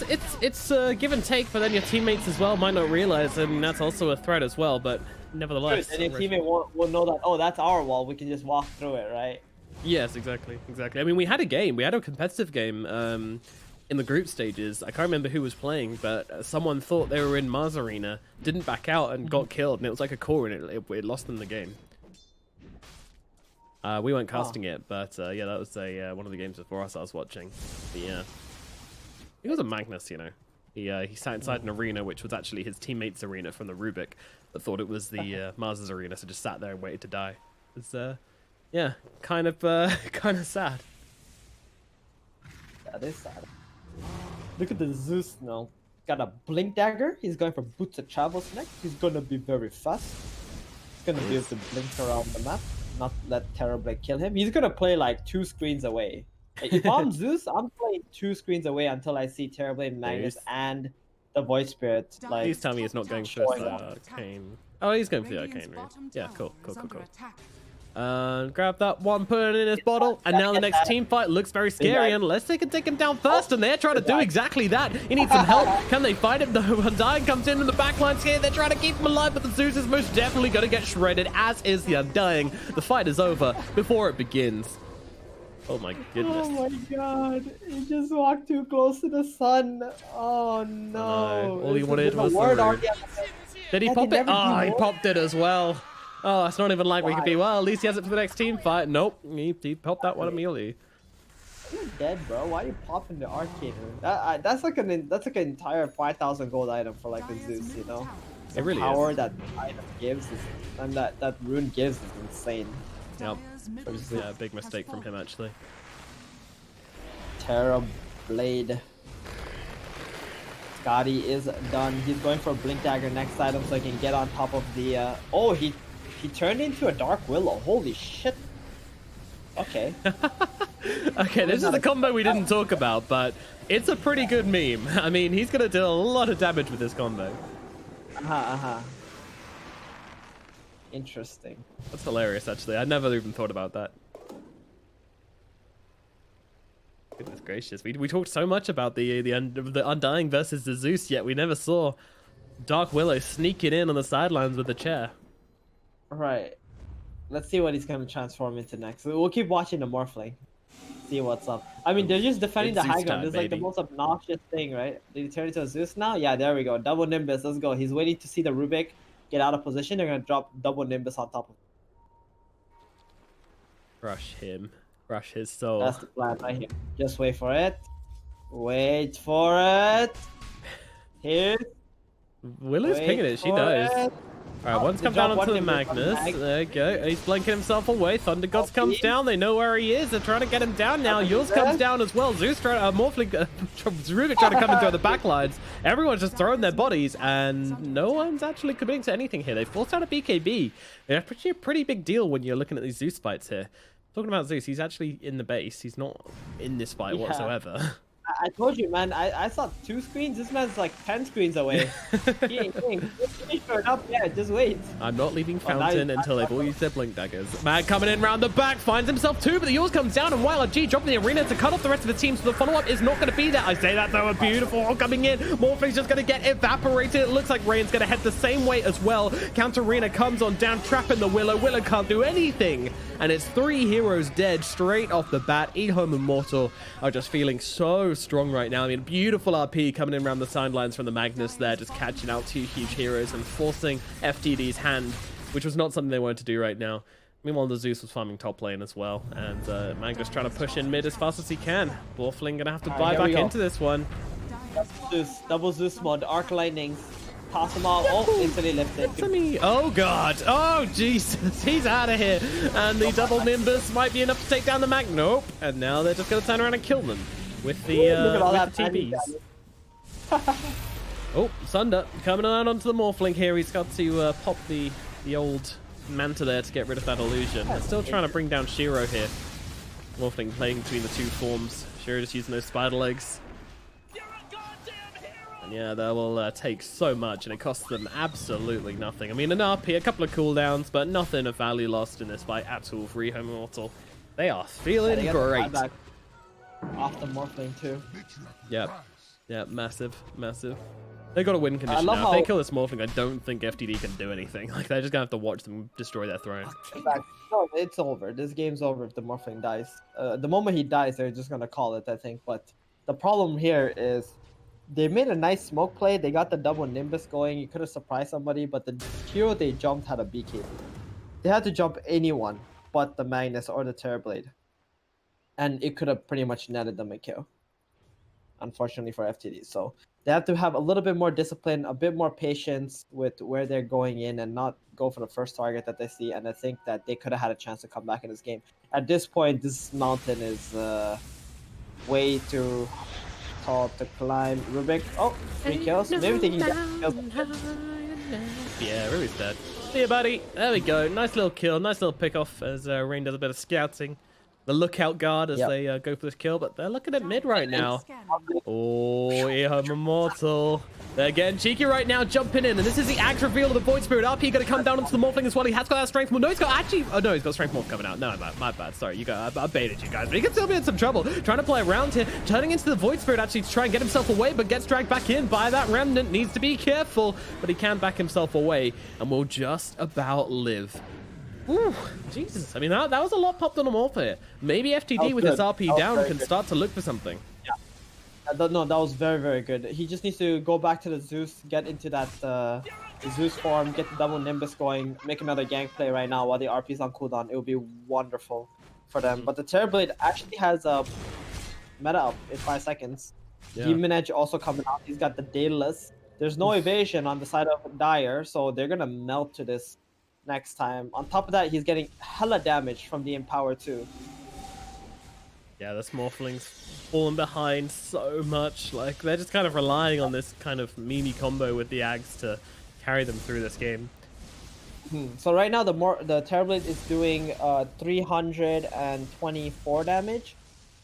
Speaker 1: it's give and take, but then your teammates as well might not realize, and that's also a threat as well, but nevertheless.
Speaker 4: And your teammate will know that, oh, that's our wall, we can just walk through it, right?
Speaker 1: Yes, exactly. I mean, we had a competitive game, in the group stages. I can't remember who was playing, but someone thought they were in Mars Arena, didn't back out, and got killed, and it was like a core, and it lost them the game. We weren't casting it, but yeah, that was one of the games before us I was watching. But, yeah, he was a Magnus, you know. He sat inside an arena, which was actually his teammate's arena from the Rubik, but thought it was the Mars's arena, so just sat there and waited to die. It's yeah, kind of sad.
Speaker 4: That is sad. Look at the Zeus now. Got a blink dagger. He's going for boots of travels next. He's gonna be very fast. He's gonna be able to blink around the map, not let Terrorblade kill him. He's gonna play like 2 screens away. If I'm Zeus, I'm playing 2 screens away until I see Terrorblade, Magnus, and the Void Spirit. Like,
Speaker 1: please tell me he's not going for the Arcane. Oh, he's going for the Arcane route. Yeah, cool. Grab that one, put it in his bottle, and now the next team fight looks very scary unless they can take him down first, and they're trying to do exactly that. He needs some help. Can they fight him? The Undying comes in the backline here. They're trying to keep him alive, but the Zeus is most definitely going to get shredded, as is the Undying. The fight is over before it begins. Oh my goodness.
Speaker 4: Oh my god. He just walked too close to the sun. Oh no.
Speaker 1: All he wanted was the root. Did he pop it? Oh, he popped it as well. Oh, it's not even like we could be. Well, at least he has it for the next team fight. Nope, he popped that one immediately.
Speaker 4: He's dead, bro. Why are you popping the Arcane? That's like an entire 5,000 gold item for like a Zeus, you know?
Speaker 1: It really
Speaker 4: the power
Speaker 1: is.
Speaker 4: that item gives is, and that rune gives is insane.
Speaker 1: Yep. Yeah, big mistake from him actually.
Speaker 4: Terrorblade. Scotty is done. He's going for Blink Dagger next item so he can get on top of the. Oh, he turned into a Dark Willow. Holy shit. Okay.
Speaker 1: Okay, this is a combo we didn't talk about, but it's a pretty good meme. I mean, he's gonna do a lot of damage with this combo.
Speaker 4: Interesting.
Speaker 1: That's hilarious, actually. I never even thought about that. Goodness gracious, we talked so much about the Undying versus the Zeus, yet we never saw Dark Willow sneaking in on the sidelines with the chair.
Speaker 4: Right. Let's see what he's going to transform into next. We'll keep watching the Morphling. See what's up. I mean, they're just defending the high ground. This is like the most obnoxious thing, right? Did he turn into a Zeus now? Yeah, there we go. Double Nimbus. Let's go. He's waiting to see the Rubik get out of position. They're going to drop double Nimbus on top of him.
Speaker 1: Crush him. Crush his soul.
Speaker 4: That's the plan right here. Just wait for it. Wait for it. Here.
Speaker 1: Willow's pinging it. She knows. Alright, one's come down onto the Magnus. There you go. He's blinking himself away. Thunder Gods comes down. They know where he is. They're trying to get him down now. Yours comes down as well. Zeus trying Rubik trying to come into the backlines. Everyone's just throwing their bodies, and no one's actually committing to anything here. They forced out a BKB. They're a pretty big deal when you're looking at these Zeus fights here. Talking about Zeus, he's actually in the base. He's not in this fight whatsoever.
Speaker 4: I told you, man. I saw 2 screens. This man's like 10 screens away. He ain't showing up yet. Just wait.
Speaker 1: I'm not leaving Fountain until they've all used their Blink Daggers. Mag coming in round the back, finds himself 2, but the yours comes down, and YLG dropping the arena to cut off the rest of the team, so the follow-up is not going to be there. I say that, though, a beautiful one coming in. Morphing's just going to get evaporated. It looks like Rain's going to head the same way as well. Counter arena comes on down, trapping the Willow. Willow can't do anything, and it's 3 heroes dead straight off the bat. EHOME and Mortal are just feeling so strong right now. I mean, beautiful RP coming in around the sidelines from the Magnus there, just catching out 2 huge heroes and forcing FTD's hand, which was not something they wanted to do right now. Meanwhile, the Zeus was farming top lane as well, and Magnus trying to push in mid as fast as he can. Borfling gonna have to buy back into this one.
Speaker 4: Double Zeus mod, Arc Lightnings. Toss them all. Oh, instantly lifted.
Speaker 1: Oh god. Oh Jesus. He's out of here. And the double Nimbus might be enough to take down the Mag. Nope. And now they're just gonna turn around and kill them with the TPs. Oh, Sunder coming around onto the Morphling here. He's got to pop the old Manta there to get rid of that illusion. They're still trying to bring down Shiro here. Morphling playing between the 2 forms. Shiro just using those spider legs. And yeah, that will take so much, and it costs them absolutely nothing. I mean, an RP, a couple of cooldowns, but nothing of value lost in this fight at all for EHOME Immortal. They are feeling great.
Speaker 4: Off the Morphling too.
Speaker 1: Yep. Yeah, massive. They got a win condition now. If they kill this Morphling, I don't think FTD can do anything. Like, they're just gonna have to watch them destroy their throne.
Speaker 4: No, it's over. This game's over if the Morphling dies. The moment he dies, they're just gonna call it, I think. But The problem here is they made a nice smoke play. They got the double Nimbus going. You could have surprised somebody, but the hero they jumped had a BKB. They had to jump anyone but the Magnus or the Terrorblade. And it could have pretty much netted them a kill, unfortunately for FTD. So they have to have a little bit more discipline, a bit more patience with where they're going in and not go for the first target that they see. And I think that they could have had a chance to come back in this game. At this point, this mountain is way too tall to climb. Rubik, oh, 3 kills. Maybe they can get kills.
Speaker 1: Yeah, Ruby's dead. See you, buddy. There we go. Nice little kill. Nice little pick off as Rain does a bit of scouting. The lookout guard as they go for this kill, but they're looking at mid right now. Oh, EHOME Immortal. They're getting cheeky right now, jumping in, and this is the axe reveal of the Void Spirit. RP going to come down onto the Morphling as well. He has got that strength. Well, no, he's got actually. Oh no, he's got strength morph coming out. No, my bad. Sorry, you guys. I baited you guys, but he can still be in some trouble. Trying to play around here, turning into the Void Spirit actually to try and get himself away, but gets dragged back in by that Remnant. Needs to be careful, but he can back himself away and will just about live. Ooh, Jesus. I mean, that was a lot popped on him off here. Maybe FTD with his RP down can start to look for something.
Speaker 4: Yeah. No, that was very, very good. He just needs to go back to the Zeus, get into that Zeus form, get the double Nimbus going, make another gank play right now while the RP's on cooldown. It would be wonderful for them. But the Terrorblade actually has a meta up in 5 seconds.
Speaker 1: Yeah.
Speaker 4: Demon Edge also coming out. He's got the Daedalus. There's no evasion on the side of Dire, so they're going to melt to this next time. On top of that, he's getting hella damage from the Empower too.
Speaker 1: Yeah, the Morphlings falling behind so much. Like, they're just kind of relying on this kind of meme combo with the Ags to carry them through this game.
Speaker 4: So right now, the Terrorblade is doing 324 damage,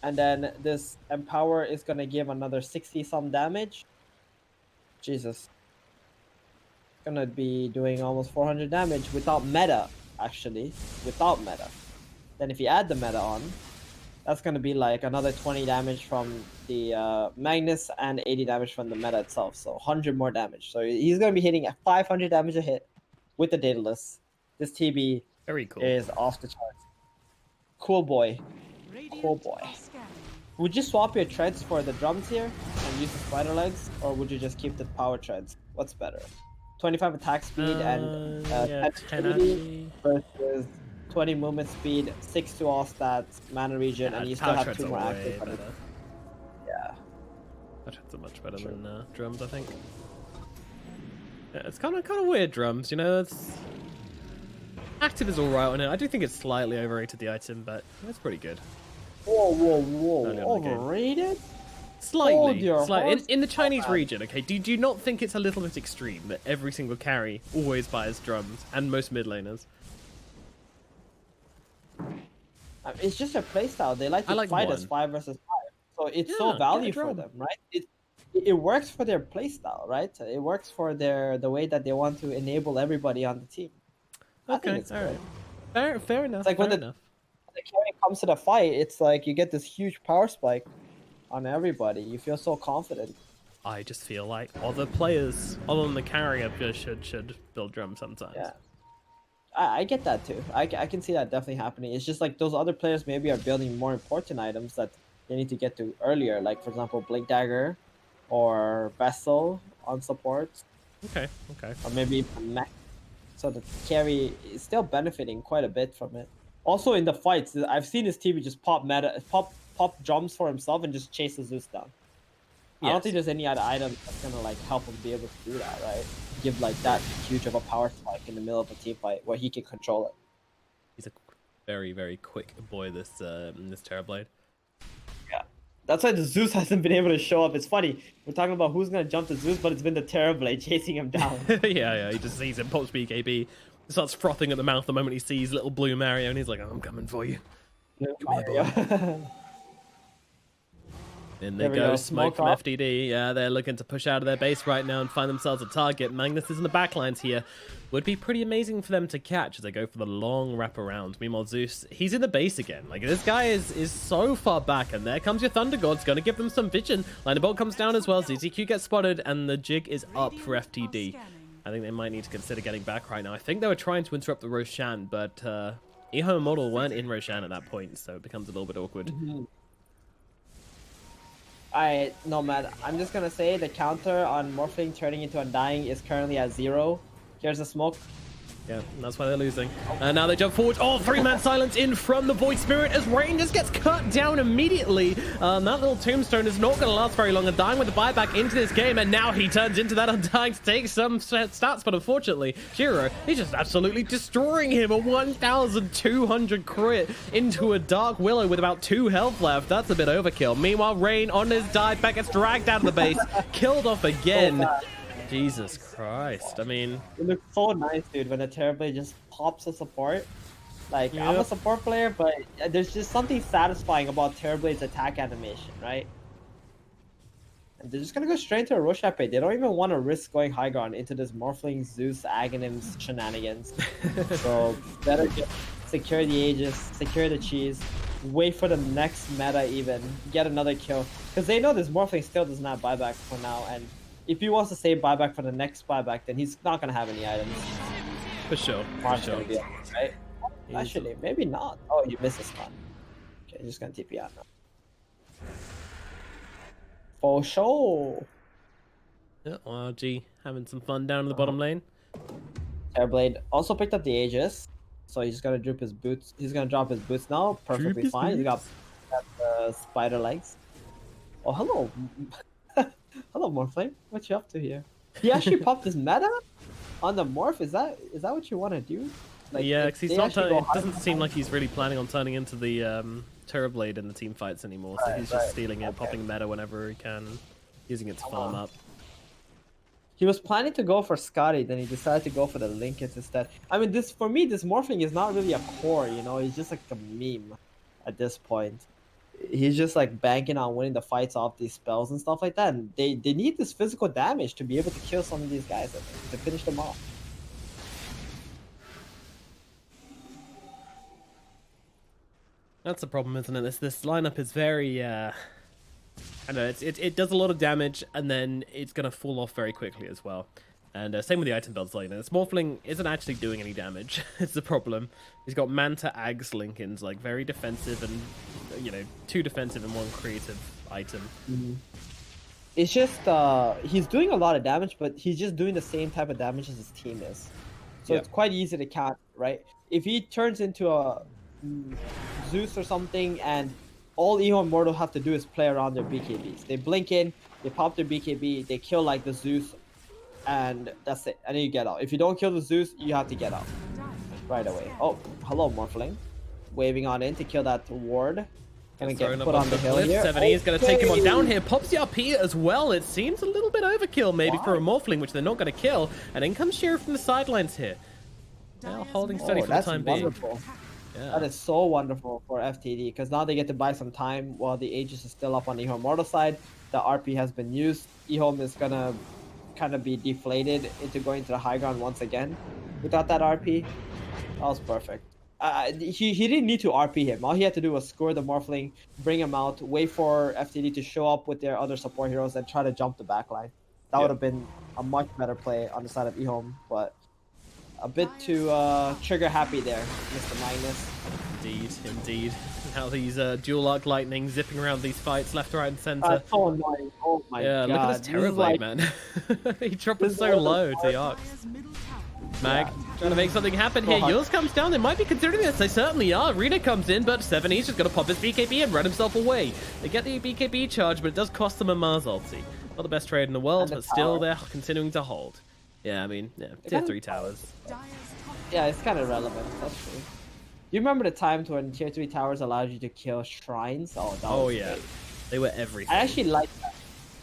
Speaker 4: and then this Empower is gonna give another 60-some damage. Jesus. Gonna be doing almost 400 damage without meta, actually. Without meta. Then if you add the meta on, that's gonna be like another 20 damage from the Magnus and 80 damage from the meta itself. So 100 more damage. So he's gonna be hitting at 500 damage a hit with the Daedalus. This TB
Speaker 1: Very cool.
Speaker 4: is off the charts. Cool boy. Cool boy. Would you swap your treads for the drums here and use the spider legs, or would you just keep the power treads? What's better? 25 attack speed and 10 agility versus 20 movement speed, 6 to all stats, mana regen, and you still have 2 more active. Yeah.
Speaker 1: That are much better than drums, I think. Yeah, it's kind of weird, drums. You know, it's active is alright on it. I do think it's slightly overrated, the item, but it's pretty good.
Speaker 4: Whoa! Overrated?
Speaker 1: Slightly. In the Chinese region, okay? Do you not think it's a little bit extreme that every single carry always buys drums, and most mid laners?
Speaker 4: It's just their playstyle. They like to fight us 5 versus 5. So it's so value for them, right? It works for their playstyle, right? It works for the way that they want to enable everybody on the team.
Speaker 1: Okay, alright. Fair enough.
Speaker 4: It's like when the carry comes to the fight, it's like you get this huge power spike on everybody. You feel so confident.
Speaker 1: I just feel like other players, other than the carrier, should build drums sometimes.
Speaker 4: Yeah, I get that too. I can see that definitely happening. It's just like those other players maybe are building more important items that they need to get to earlier. Like, for example, Blink Dagger or Vessel on support.
Speaker 1: Okay.
Speaker 4: Or maybe Mech. So the carry is still benefiting quite a bit from it. Also in the fights, I've seen his team just pop drums for himself and just chase the Zeus down. I don't think there's any other item that's gonna like help him be able to do that, right? Give like that huge of a power spike in the middle of a team fight where he can control it.
Speaker 1: He's a very, very quick boy, this Terrorblade.
Speaker 4: Yeah. That's why the Zeus hasn't been able to show up. It's funny. We're talking about who's gonna jump the Zeus, but it's been the Terrorblade chasing him down.
Speaker 1: yeah, he just sees him, pops BKB, starts frothing at the mouth the moment he sees little blue Mario, and he's like, I'm coming for you. Come here, boy. In they go, smoke from FTD. Yeah, they're looking to push out of their base right now and find themselves a target. Magnus is in the backlines here. Would be pretty amazing for them to catch as they go for the long wraparound. Meanwhile, Zeus, he's in the base again. Like, this guy is so far back, and there comes your Thunder God's going to give them some vision. Lightning Bolt comes down as well. ZZQ gets spotted, and the jig is up for FTD. I think they might need to consider getting back right now. I think they were trying to interrupt the Roshan, but EHOME Model weren't in Roshan at that point, so it becomes a little bit awkward.
Speaker 4: Alright, Nomad, I'm just gonna say the counter on Morphling turning into Undying is currently at 0. Here's the smoke.
Speaker 1: Yeah, that's why they're losing. And now they jump forward. Oh, 3-man silence in from the Void Spirit as Rain just gets cut down immediately. That little tombstone is not going to last very long. Undying with the buyback into this game, and now he turns into that Undying to take some stats, but unfortunately, Shiro, he's just absolutely destroying him. A 1,200 crit into a Dark Willow with about 2 health left. That's a bit overkill. Meanwhile, Rain on his dive back gets dragged out of the base, killed off again. Jesus Christ, I mean...
Speaker 4: It looks so nice, dude, when a Terrorblade just pops a support. Like, I'm a support player, but there's just something satisfying about Terrorblade's attack animation, right? And they're just gonna go straight into a Roshan Pit. They don't even want to risk going high ground into this Morphling, Zeus, Aghanims shenanigans. So, better just secure the Aegis, secure the cheese, wait for the next meta even, get another kill. Because they know this Morphling still does not buyback for now, and if he wants to save buyback for the next buyback, then he's not going to have any items.
Speaker 1: For sure.
Speaker 4: Mark's gonna be up, right? Actually, maybe not. Oh, you missed a stun. Okay, he's just going to TP out now. For sure.
Speaker 1: Yeah, RG having some fun down in the bottom lane.
Speaker 4: Terrorblade also picked up the Aegis, so he's going to drop his boots. He's going to drop his boots now. Perfectly fine. He got spider legs. Oh, hello. Hello, Morphling. What you up to here? He actually popped his meta on the Morph. Is that what you want to do? Like,
Speaker 1: yeah, because he's not turning. It doesn't seem like he's really planning on turning into the Terrorblade in the team fights anymore. So he's just stealing it, popping meta whenever he can, using it to farm up.
Speaker 4: He was planning to go for Scotty, then he decided to go for the Linkens instead. I mean, for me, this Morphling is not really a core. You know, he's just like a meme at this point. He's just like banking on winning the fights off these spells and stuff like that. And they need this physical damage to be able to kill some of these guys, I think, to finish them off.
Speaker 1: That's the problem, isn't it? This lineup is very I don't know, it does a lot of damage and then it's gonna fall off very quickly as well. And same with the item builds, like this Morphling isn't actually doing any damage. It's the problem. He's got Manta, Ags, Linkens, like very defensive and, you know, 2 defensive and 1 creative item.
Speaker 4: It's just he's doing a lot of damage, but he's just doing the same type of damage as his team is. So it's quite easy to count, right? If he turns into a Zeus or something, and all EHOME Mortal have to do is play around their BKBs. They blink in, they pop their BKB, they kill like the Zeus, and that's it. And then you get out. If you don't kill the Zeus, you have to get out right away. Oh, hello, Morphling. Waving on in to kill that ward. Gonna get put on the hill here.
Speaker 1: 70 is gonna take him on down here. Pops the RP as well. It seems a little bit overkill maybe for a Morphling, which they're not gonna kill. And in comes Shiro from the sidelines here. Now holding steady for the time being. Yeah.
Speaker 4: That is so wonderful for FTD, because now they get to buy some time while the Aegis is still up on EHOME Mortal side. The RP has been used. EHOME is gonna kind of be deflated into going to the high ground once again without that RP. That was perfect. He didn't need to RP him. All he had to do was score the Morphling, bring him out, wait for FTD to show up with their other support heroes, and try to jump the backline. That would have been a much better play on the side of EHOME, but a bit too trigger happy there, Mr. Magnus.
Speaker 1: Indeed. How these dual arc lightning zipping around these fights left, right, and center.
Speaker 4: So annoying. Oh my god.
Speaker 1: Yeah, look at this Terrorblade, man. He dropped it so low to the arcs. Mag trying to make something happen here. Yours comes down. They might be considering this. They certainly are. Rita comes in, but 70's just going to pop his BKB and run himself away. They get the BKB charge, but it does cost them a Mars ulti. Not the best trade in the world, but still they're continuing to hold. Yeah, I mean, tier 3 towers.
Speaker 4: Yeah, it's kind of relevant. That's true. You remember the times when tier 3 towers allowed you to kill shrines? Oh, that was great.
Speaker 1: They were everything.
Speaker 4: I actually like that.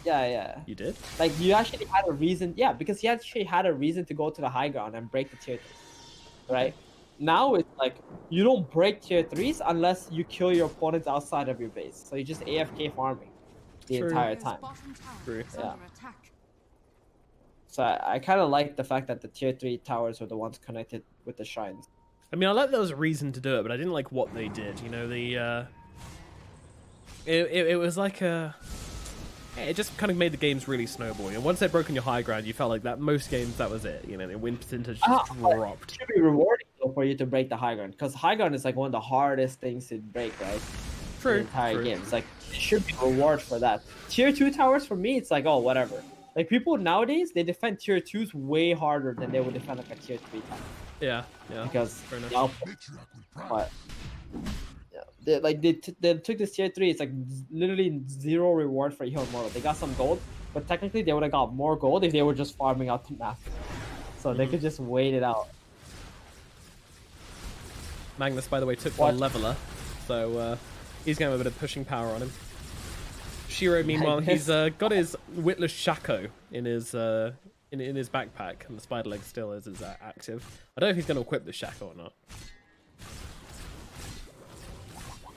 Speaker 4: Yeah.
Speaker 1: You did?
Speaker 4: Like, you actually had a reason. Yeah, because you actually had a reason to go to the high ground and break the tier 3. Right? Now it's like, you don't break tier 3s unless you kill your opponents outside of your base. So you just AFK farming the entire time.
Speaker 1: True.
Speaker 4: Yeah. So I kind of like the fact that the tier 3 towers were the ones connected with the shrines.
Speaker 1: I mean, I like there was a reason to do it, but I didn't like what they did. You know, it was like it just kind of made the games really snowball. You know, once they'd broken your high ground, you felt like that most games that was it. You know, the win percentage just dropped.
Speaker 4: It should be rewarding though for you to break the high ground, because high ground is like one of the hardest things to break, right?
Speaker 1: True,
Speaker 4: the entire
Speaker 1: true.
Speaker 4: game. It's like it should be reward for that. Tier 2 towers for me, it's like, oh, whatever. Like people nowadays, they defend tier 2s way harder than they would defend like a tier 3 tower.
Speaker 1: Yeah, yeah.
Speaker 4: Because
Speaker 1: fair enough.
Speaker 4: the output. But yeah, they took this tier 3. It's like literally zero reward for EHOME Immortal. They got some gold, but technically they would have got more gold if they were just farming out the map. So they could just wait it out.
Speaker 1: Magnus, by the way, took
Speaker 4: What?
Speaker 1: the leveler, so he's going to have a bit of pushing power on him. Shiro, meanwhile, he's got his Witless Shaco in his backpack, and the spider leg still is active. I don't know if he's going to equip the Shaco or not.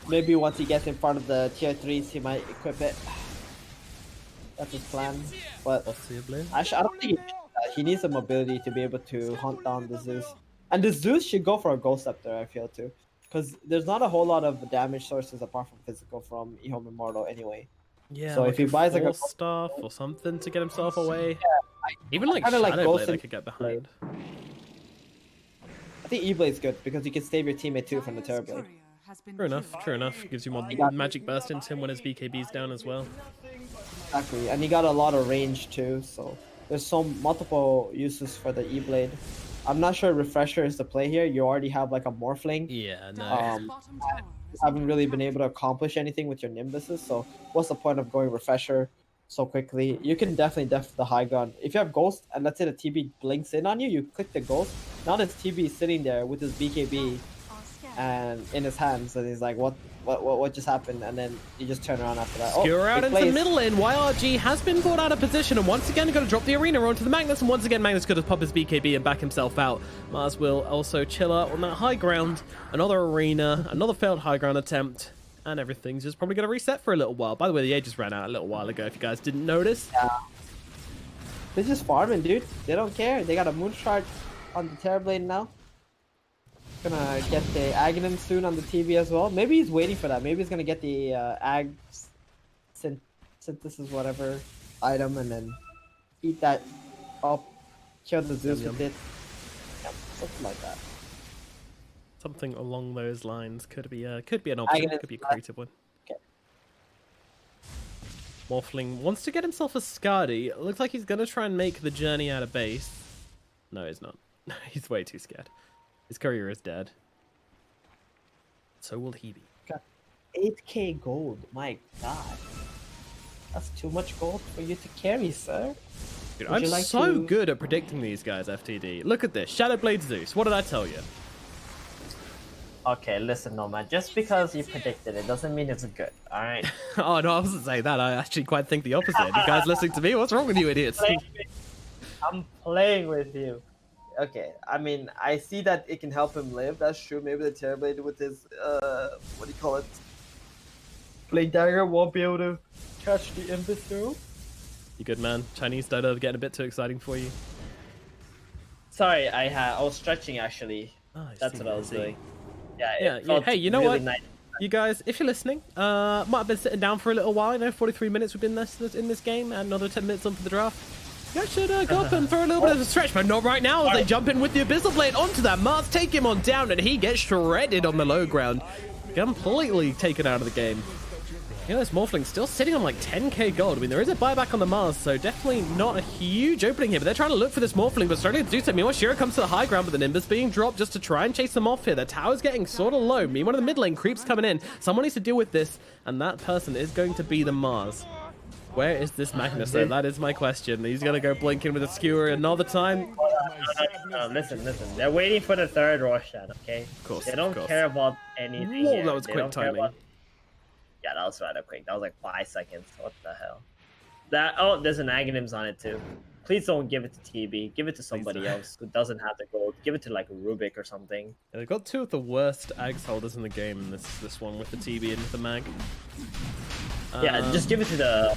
Speaker 4: Maybe once he gets in front of the tier 3s, he might equip it. That's his plan. But
Speaker 1: Possibly.
Speaker 4: I don't think he needs some mobility to be able to hunt down the Zeus. And the Zeus should go for a Ghost Scepter, I feel, too. Because there's not a whole lot of damage sources apart from physical from EHOME Immortal anyway.
Speaker 1: Yeah,
Speaker 4: So
Speaker 1: like
Speaker 4: if he buys like a
Speaker 1: Force staff or something to get himself away. Even like
Speaker 4: kinda like
Speaker 1: Shadowblade
Speaker 4: Ghost
Speaker 1: I
Speaker 4: and
Speaker 1: could get behind.
Speaker 4: I think E-Blade's good because you can save your teammate too from the Terrorblade.
Speaker 1: True enough, true enough. Gives you more magic burst into him when his BKB's down as well.
Speaker 4: Exactly, and he got a lot of range too, so there's multiple uses for the E-Blade. I'm not sure Refresher is the play here. You already have like a Morphling.
Speaker 1: Yeah, no.
Speaker 4: You haven't really been able to accomplish anything with your Nimbuses, so what's the point of going Refresher so quickly? You can definitely def the high ground. If you have Ghost, and let's say the TB blinks in on you, you click the Ghost. Now this TB is sitting there with his BKB and in his hands, and he's like, what just happened? And then you just turn around after that.
Speaker 1: Skewer out
Speaker 4: big
Speaker 1: into the
Speaker 4: plays.
Speaker 1: middle lane. YRG has been brought out of position, and once again going to drop the arena onto the Magnus, and once again Magnus could have popped his BKB and back himself out. Mars will also chill out on that high ground. Another arena, another failed high ground attempt, and everything's just probably going to reset for a little while. By the way, the age just ran out a little while ago, if you guys didn't notice.
Speaker 4: Yeah. They're just farming, dude. They don't care. They got a Moonshard on the Terrorblade now. Gonna get the Aghanim soon on the TV as well. Maybe he's waiting for that. Maybe he's gonna get the synthesis whatever item and then eat that up, kill the Zeus with it. Yeah, something like that.
Speaker 1: Something along those lines could be an option. Could be a creative one.
Speaker 4: Okay.
Speaker 1: Morphling wants to get himself a Skadi. It looks like he's gonna try and make the journey out of base. No, he's not. He's way too scared. His courier is dead. So will he be.
Speaker 4: Got 8k gold. My god. That's too much gold for you to carry, sir.
Speaker 1: Dude,
Speaker 4: Would
Speaker 1: I'm
Speaker 4: you like
Speaker 1: so
Speaker 4: to-
Speaker 1: good at predicting these guys, FTD. Look at this. Shadowblade Zeus. What did I tell you?
Speaker 2: Okay, listen, Nomad. Just because you predicted it doesn't mean it's good. All right.
Speaker 1: Oh, no, I wasn't saying that. I actually quite think the opposite. You guys listening to me? What's wrong with you idiots?
Speaker 4: I'm playing with you. Okay, I mean, I see that it can help him live. That's true. Maybe the Terrorblade with his, what do you call it? Blade Dagger won't be able to catch the Impus through.
Speaker 1: You good, man? Chinese Dota getting a bit too exciting for you?
Speaker 2: Sorry, I was stretching actually.
Speaker 1: Oh, I
Speaker 2: That's
Speaker 1: see,
Speaker 2: what I was
Speaker 1: see.
Speaker 2: doing. Yeah.
Speaker 1: Yeah,
Speaker 2: It felt
Speaker 1: hey, you know
Speaker 2: really
Speaker 1: what?
Speaker 2: Nice.
Speaker 1: You guys, if you're listening, might have been sitting down for a little while. You know, 43 minutes we've been in this game, and another 10 minutes on for the draft. You guys should go up and throw a little bit of a stretch, but not right now as they jump in with the Abyssal Blade onto that. Mars take him on down, and he gets shredded on the low ground. Completely taken out of the game. You know, this Morphling still sitting on like 10k gold. I mean, there is a buyback on the Mars, so definitely not a huge opening here. But they're trying to look for this Morphling, but starting to do so. Meanwhile, Shiro comes to the high ground, but the Nimbus being dropped just to try and chase them off here. Their tower's getting sort of low. Meanwhile, the mid lane creeps coming in. Someone needs to deal with this, and that person is going to be the Mars. Where is this Magnus, though? That is my question. He's going to go blink in with a skewer another time.
Speaker 2: No, listen. They're waiting for the third Roshan, okay?
Speaker 1: Of course,
Speaker 2: They don't
Speaker 1: of course.
Speaker 2: care about anything.
Speaker 1: Whoa,
Speaker 2: here.
Speaker 1: that was
Speaker 2: They
Speaker 1: quick
Speaker 2: don't care
Speaker 1: timing.
Speaker 2: about- Yeah, that was rather quick. That was like 5 seconds. What the hell? Oh, there's an Aghanims on it too. Please don't give it to TB. Give it to somebody
Speaker 1: don't.
Speaker 2: else who doesn't have the gold. Give it to like Rubik or something.
Speaker 1: Yeah, they've got two of the worst Ags holders in the game in this one with the TB and the Mag.
Speaker 2: Yeah, just give it to the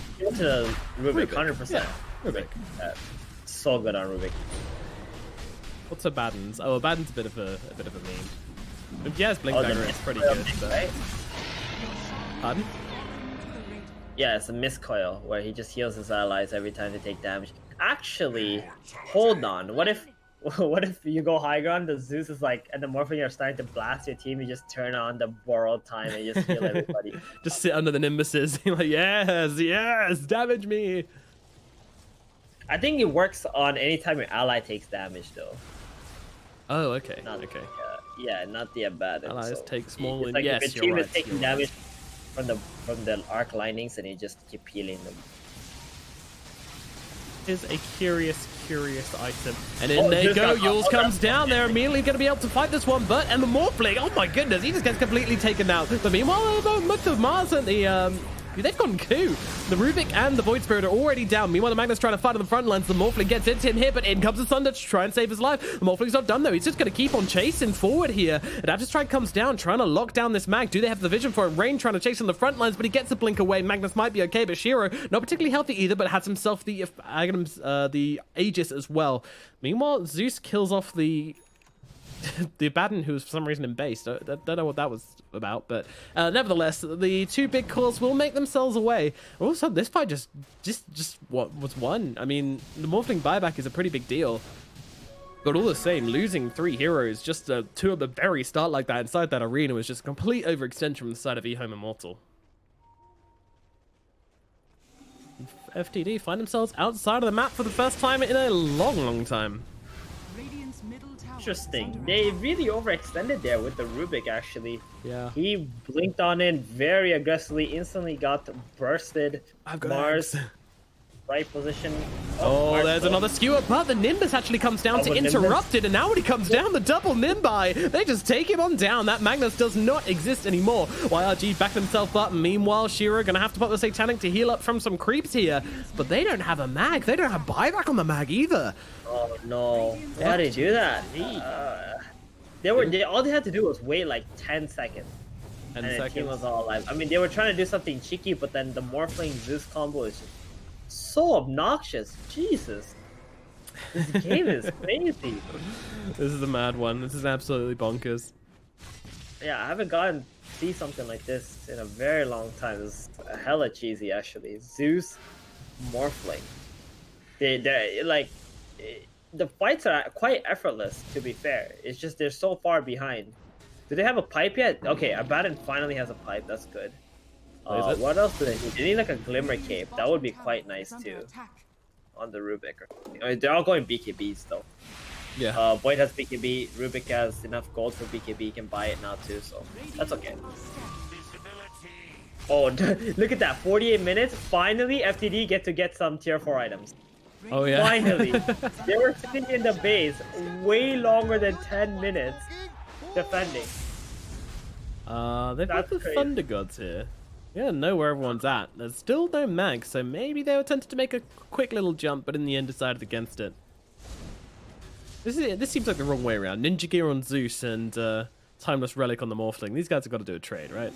Speaker 2: Rubik,
Speaker 1: Rubik,
Speaker 2: 100%.
Speaker 1: yeah, Rubik.
Speaker 2: So good on Rubik.
Speaker 1: What's a Baden's? Oh, a Baden's a bit of a meme. Yeah, his Blink
Speaker 2: Oh, the
Speaker 1: Dagger is
Speaker 2: mist
Speaker 1: pretty
Speaker 2: coil
Speaker 1: good.
Speaker 2: thing,
Speaker 1: But...
Speaker 2: right?
Speaker 1: Pardon?
Speaker 2: Yeah, it's a mist coil where he just heals his allies every time they take damage. Actually, hold on. What if what if you go high ground, the Zeus is like, and the Morphling are starting to blast your team, you just turn on the borrowed time and just kill everybody.
Speaker 1: Just sit under the Nimbuses. You're like, yes, yes, damage me.
Speaker 2: I think it works on any time your ally takes damage though.
Speaker 1: Oh, okay,
Speaker 2: Not,
Speaker 1: okay.
Speaker 2: yeah, not the Abaddon.
Speaker 1: Allies
Speaker 2: so
Speaker 1: take small,
Speaker 2: it's
Speaker 1: and
Speaker 2: like
Speaker 1: yes,
Speaker 2: if your
Speaker 1: you're
Speaker 2: team
Speaker 1: right.
Speaker 2: is taking damage from the arc linings, and you just keep healing them.
Speaker 1: Is a curious item. And in they
Speaker 2: Zeus
Speaker 1: go.
Speaker 2: got
Speaker 1: Yules
Speaker 2: caught.
Speaker 1: comes down. They're immediately going to be able to fight this one. And the Morphling, oh my goodness, he just gets completely taken out. But meanwhile, both the Mars and the they've gone coup. The Rubik and the Void Spirit are already down. Meanwhile, the Magnus trying to fight on the front lines. The Morphling gets into him here, but in comes the Thunder to try and save his life. The Morphling's not done though. He's just going to keep on chasing forward here. Adaptive Strike comes down, trying to lock down this Mag. Do they have the vision for it? Rain trying to chase on the front lines, but he gets a blink away. Magnus might be okay, but Shiro not particularly healthy either, but has himself the the Aegis as well. Meanwhile, Zeus kills off the Abaddon, who was for some reason in base. Don't know what that was about, but nevertheless, the two big cores will make themselves away. Also, this fight just what was won. I mean, the Morphling buyback is a pretty big deal, but all the same, losing 3 heroes just two at the very start like that inside that arena was just a complete overextension from the side of EHOME Immortal. FTD find themselves outside of the map for the first time in a long time.
Speaker 3: Radiant's middle tower is
Speaker 2: Interesting.
Speaker 3: under
Speaker 2: They
Speaker 3: attack.
Speaker 2: really overextended there with the Rubik, actually.
Speaker 1: Yeah.
Speaker 2: He blinked on in very aggressively, instantly got bursted.
Speaker 1: I've got
Speaker 2: Mars,
Speaker 1: eggs.
Speaker 2: right position.
Speaker 1: Oh,
Speaker 2: Mars
Speaker 1: there's
Speaker 2: low.
Speaker 1: another skewer, but the Nimbus actually comes down to
Speaker 2: Double Nimbus.
Speaker 1: interrupt it, and now when he comes down, the double Nimbi, they just take him on down. That Magnus does not exist anymore. YRG backed himself up. Meanwhile, Shiro gonna have to pop the Satanic to heal up from some creeps here, but they don't have a mag. They don't have buyback on the mag either.
Speaker 2: Oh no! Why did they do that? All they had to do was wait like 10 seconds, and the team was all alive. I mean, they were trying to do something cheeky, but then the Morphling Zeus combo is just so obnoxious. Jesus, this game is crazy.
Speaker 1: This is a mad one. This is absolutely bonkers.
Speaker 2: Yeah, I haven't gotten to see something like this in a very long time. It's hella cheesy, actually. Zeus, Morphling. They're like, the fights are quite effortless, to be fair. It's just they're so far behind. Do they have a pipe yet? Okay, Abaddon finally has a pipe. That's good. What else do they need? They need like a Glimmer Cape. That would be quite nice too. On the Rubik. I mean, they're all going BKBs though.
Speaker 1: Yeah.
Speaker 2: Void has BKB. Rubik has enough gold for BKB. He can buy it now too, so that's okay. Oh, look at that! 48 minutes. Finally, FTD get some tier 4 items.
Speaker 1: Oh yeah.
Speaker 2: Finally, they were sitting in the base way longer than 10 minutes defending.
Speaker 1: They've got
Speaker 2: That's
Speaker 1: the
Speaker 2: crazy.
Speaker 1: Thunder Gods here. Yeah, know where everyone's at. There's still no mag, so maybe they were tempted to make a quick little jump, but in the end decided against it. This seems like the wrong way around. Ninja Gear on Zeus and Timeless Relic on the Morphling. These guys have got to do a trade, right?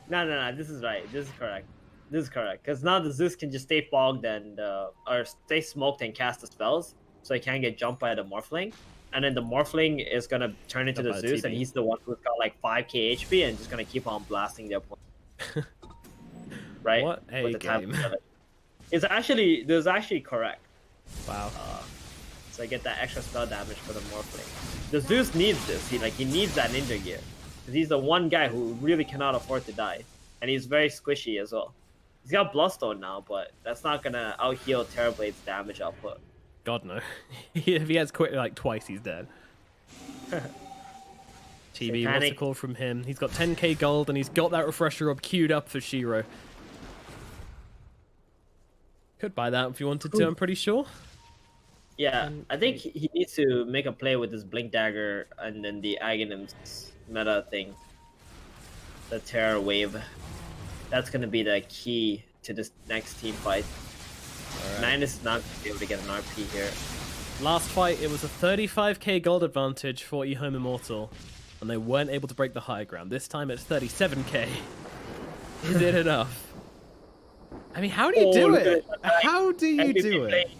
Speaker 2: No, this is right. This is correct. This is correct. Because now the Zeus can just stay fogged and or stay smoked and cast the spells, so he can't get jumped by the Morphling. And then the Morphling is gonna turn into the Zeus, and he's the one who's got like 5k HP and just gonna keep on blasting the opponent. Right?
Speaker 1: What a
Speaker 2: With the
Speaker 1: game.
Speaker 2: This is actually correct.
Speaker 1: Wow.
Speaker 2: So I get that extra spell damage for the Morphling. The Zeus needs this. He needs that ninja gear. Because he's the one guy who really cannot afford to die. And he's very squishy as well. He's got Bloodstone now, but that's not gonna out-heal Terrorblade's damage output.
Speaker 1: God no. If he has quit like twice, he's dead. TB, what's the call from him? He's got 10k gold and he's got that refresher orb queued up for Shiro. Could buy that if you wanted to, I'm pretty sure.
Speaker 2: Yeah, I think he needs to make a play with his Blink Dagger and then the Aghanim's meta thing. The Terror Wave. That's gonna be the key to this next team fight. Ninus is not gonna be able to get an RP here.
Speaker 1: Last fight, it was a 35k gold advantage for EHOME Immortal, and they weren't able to break the high ground. This time it's 37k. Is it enough? I mean, how do you do it? How do you do it?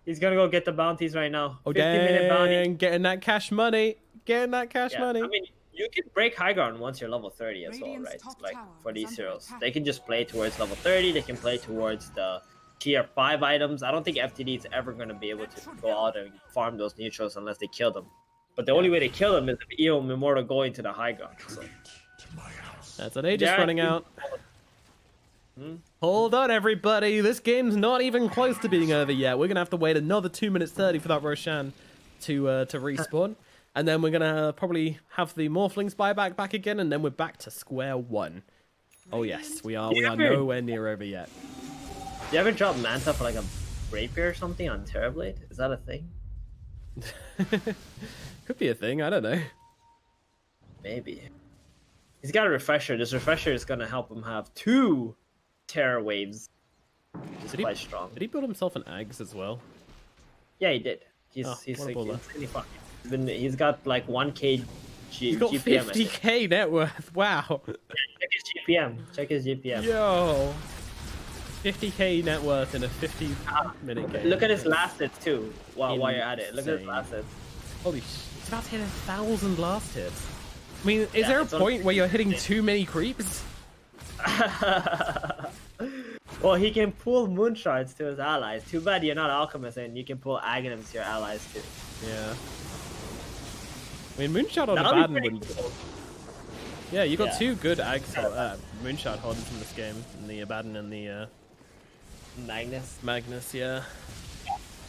Speaker 2: He's gonna go get the bounties right now.
Speaker 1: Oh,
Speaker 2: 50-minute bounty.
Speaker 1: dang, getting that cash money. Getting that cash money.
Speaker 2: I mean, you can break high ground once you're level 30 as well, right? Like, for these heroes. They can just play towards level 30, they can play towards the tier 5 items. I don't think FTD is ever going to be able to go out and farm those neutrals unless they kill them. But the only way to kill them is if EHOME Immortal go into the high ground. So.
Speaker 1: That's an Aegis running out. Hold on, everybody. This game's not even close to being over yet. We're going to have to wait another 2 minutes 30 for that Roshan to respawn. And then we're going to probably have the Morphlings buyback back again, and then we're back to square one. Oh, yes. We are nowhere near over yet.
Speaker 2: Do you ever drop Manta for like a Rapier or something on Terrorblade? Is that a thing?
Speaker 1: Could be a thing. I don't know.
Speaker 2: Maybe. He's got a refresher. This refresher is going to help him have 2 Terror Waves. Which is quite strong.
Speaker 1: Did he build himself an Ags as well?
Speaker 2: Yeah, he did. He's got like 1k
Speaker 1: He's got
Speaker 2: GPM.
Speaker 1: 50k net worth. Wow.
Speaker 2: Check his GPM. Check his GPM.
Speaker 1: Yo. 50k net worth in a 50-minute game.
Speaker 2: Look at his last hits too. While you're at it, look at his last hits.
Speaker 1: Holy shit! It's about to hit 1,000 last hits. I mean, is there a point where you're hitting too many creeps?
Speaker 2: Well, he can pull Moonshards to his allies. Too bad you're not Alchemist and you can pull Aghanims to your allies too.
Speaker 1: Yeah. I mean, Moonshot on Abaddon wouldn't... Cool. Yeah, you got 2 good Moonshot hodds in this game. In the Abaddon and the... Magnus, yeah.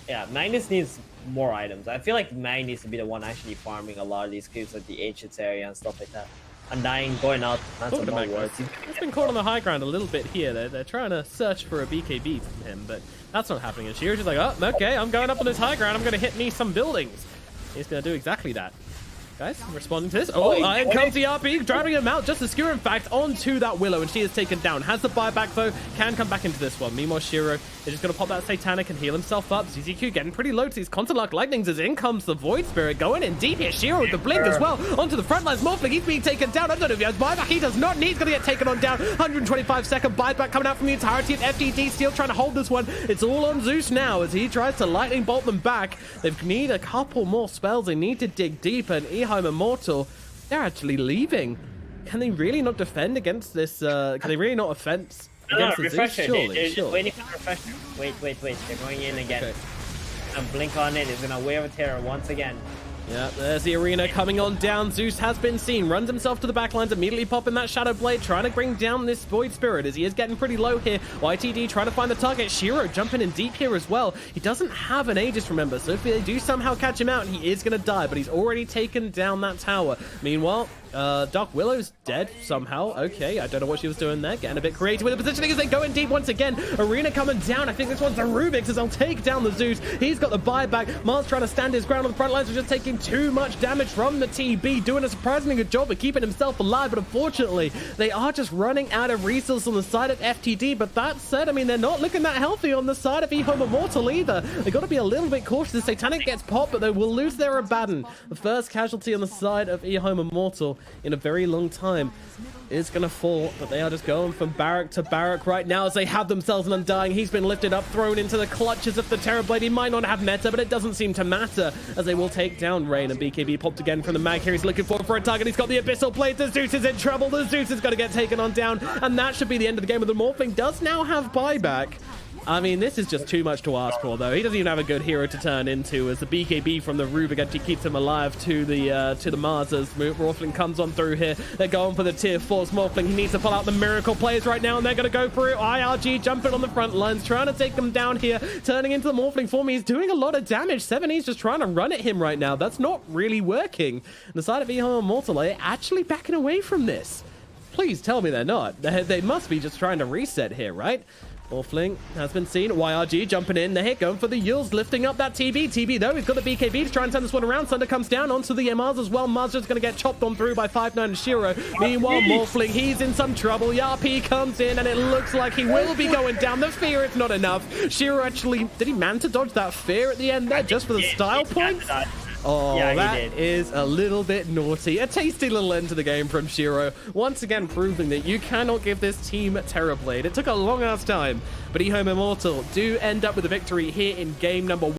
Speaker 2: Yeah, Magnus needs more items. I feel like Mag needs to be the one actually farming a lot of these creeps like the Ancients area and stuff like that. Undying, going out, that's some more words.
Speaker 1: He's been caught on the high ground a little bit here. They're trying to search for a BKB from him, but that's not happening. And Shearer's just like, oh, okay, I'm going up on this high ground. I'm going to hit me some buildings. He's going to do exactly that. Guys, responding to this. Oh, Iron comes the RP, driving him out just as Skewer, in fact, onto that Willow, and she is taken down. Has the buyback, though, can come back into this one. Meanwhile, Shiro is just going to pop that Satanic and heal himself up. ZZQ getting pretty low to these Constant Luck Lightnings as in comes the Void Spirit going in deep here. Shiro with the blink as well onto the front lines. Morphling, he's being taken down. I don't know if he has buyback. He does not need. He's going to get taken on down. 125-second buyback coming out from the entirety of FTD. Still trying to hold this one. It's all on Zeus now as he tries to lightning bolt them back. They need a couple more spells. They need to dig deeper, and EHOME Immortal, they're actually leaving. Can they really not defend against this? Can they really not offense against the Zeus? Surely,
Speaker 2: they're just waiting for refresher. Wait. They're going in again.
Speaker 1: Okay.
Speaker 2: And blink on it is gonna wave a terror once again.
Speaker 1: Yeah, there's the arena coming on down. Zeus has been seen, runs himself to the backlines, immediately popping that Shadow Blade, trying to bring down this Void Spirit as he is getting pretty low here. YTD trying to find the target. Shiro jumping in deep here as well. He doesn't have an Aegis, remember, so if they do somehow catch him out, he is going to die, but he's already taken down that tower. Meanwhile, Dark Willow's dead somehow. Okay, I don't know what she was doing there. Getting a bit creative with the positioning as they go in deep once again. Arena coming down. I think this one's the Rubik's as they'll take down the Zeus. He's got the buyback. Mars trying to stand his ground on the front lines, just taking too much damage from the TB, doing a surprisingly good job of keeping himself alive, but unfortunately, they are just running out of resources on the side of FTD. But that said, I mean, they're not looking that healthy on the side of EHOME Immortal either. They got to be a little bit cautious. The Satanic gets popped, but they will lose their Abaddon. The first casualty on the side of EHOME Immortal in a very long time is going to fall, but they are just going from barrack to barrack right now as they have themselves an Undying. He's been lifted up, thrown into the clutches of the Terrorblade. He might not have meta, but it doesn't seem to matter as they will take down Rain. And BKB popped again from the Mag here. He's looking for a target. He's got the Abyssal Blade. The Zeus is in trouble. The Zeus is going to get taken on down, and that should be the end of the game. But the Morphling does now have buyback. I mean, this is just too much to ask for, though. He doesn't even have a good hero to turn into, as the BKB from the Rubik actually keeps him alive to the Mars as Morphling comes on through here. They're going for the tier 4's Morphling. He needs to pull out the Miracle players right now, and they're going to go through. IRG jumping on the front lines, trying to take them down here, turning into the Morphling form. He's doing a lot of damage. 7E's just trying to run at him right now. That's not really working. The side of EHOME Immortal are actually backing away from this. Please tell me they're not. They must be just trying to reset here, right? Morphling has been seen. YRG jumping in. They're going for the Yules, lifting up that TB. TB, though, he's got the BKB to try and turn this one around. Sunder comes down onto the MRs as well. Mars just going to get chopped on through by 5-9 and Shiro. Meanwhile, Morphling, he's in some trouble. Yarp comes in, and it looks like he will be going down. The fear is not enough. Shiro actually, did he manage to dodge that fear at the end there just for the style points? Oh, yeah, that is a little bit naughty. A tasty little end to the game from Shiro. Once again proving that you cannot give this team Terrorblade. It took a long ass time, but EHOME Immortal do end up with a victory here in game number 1.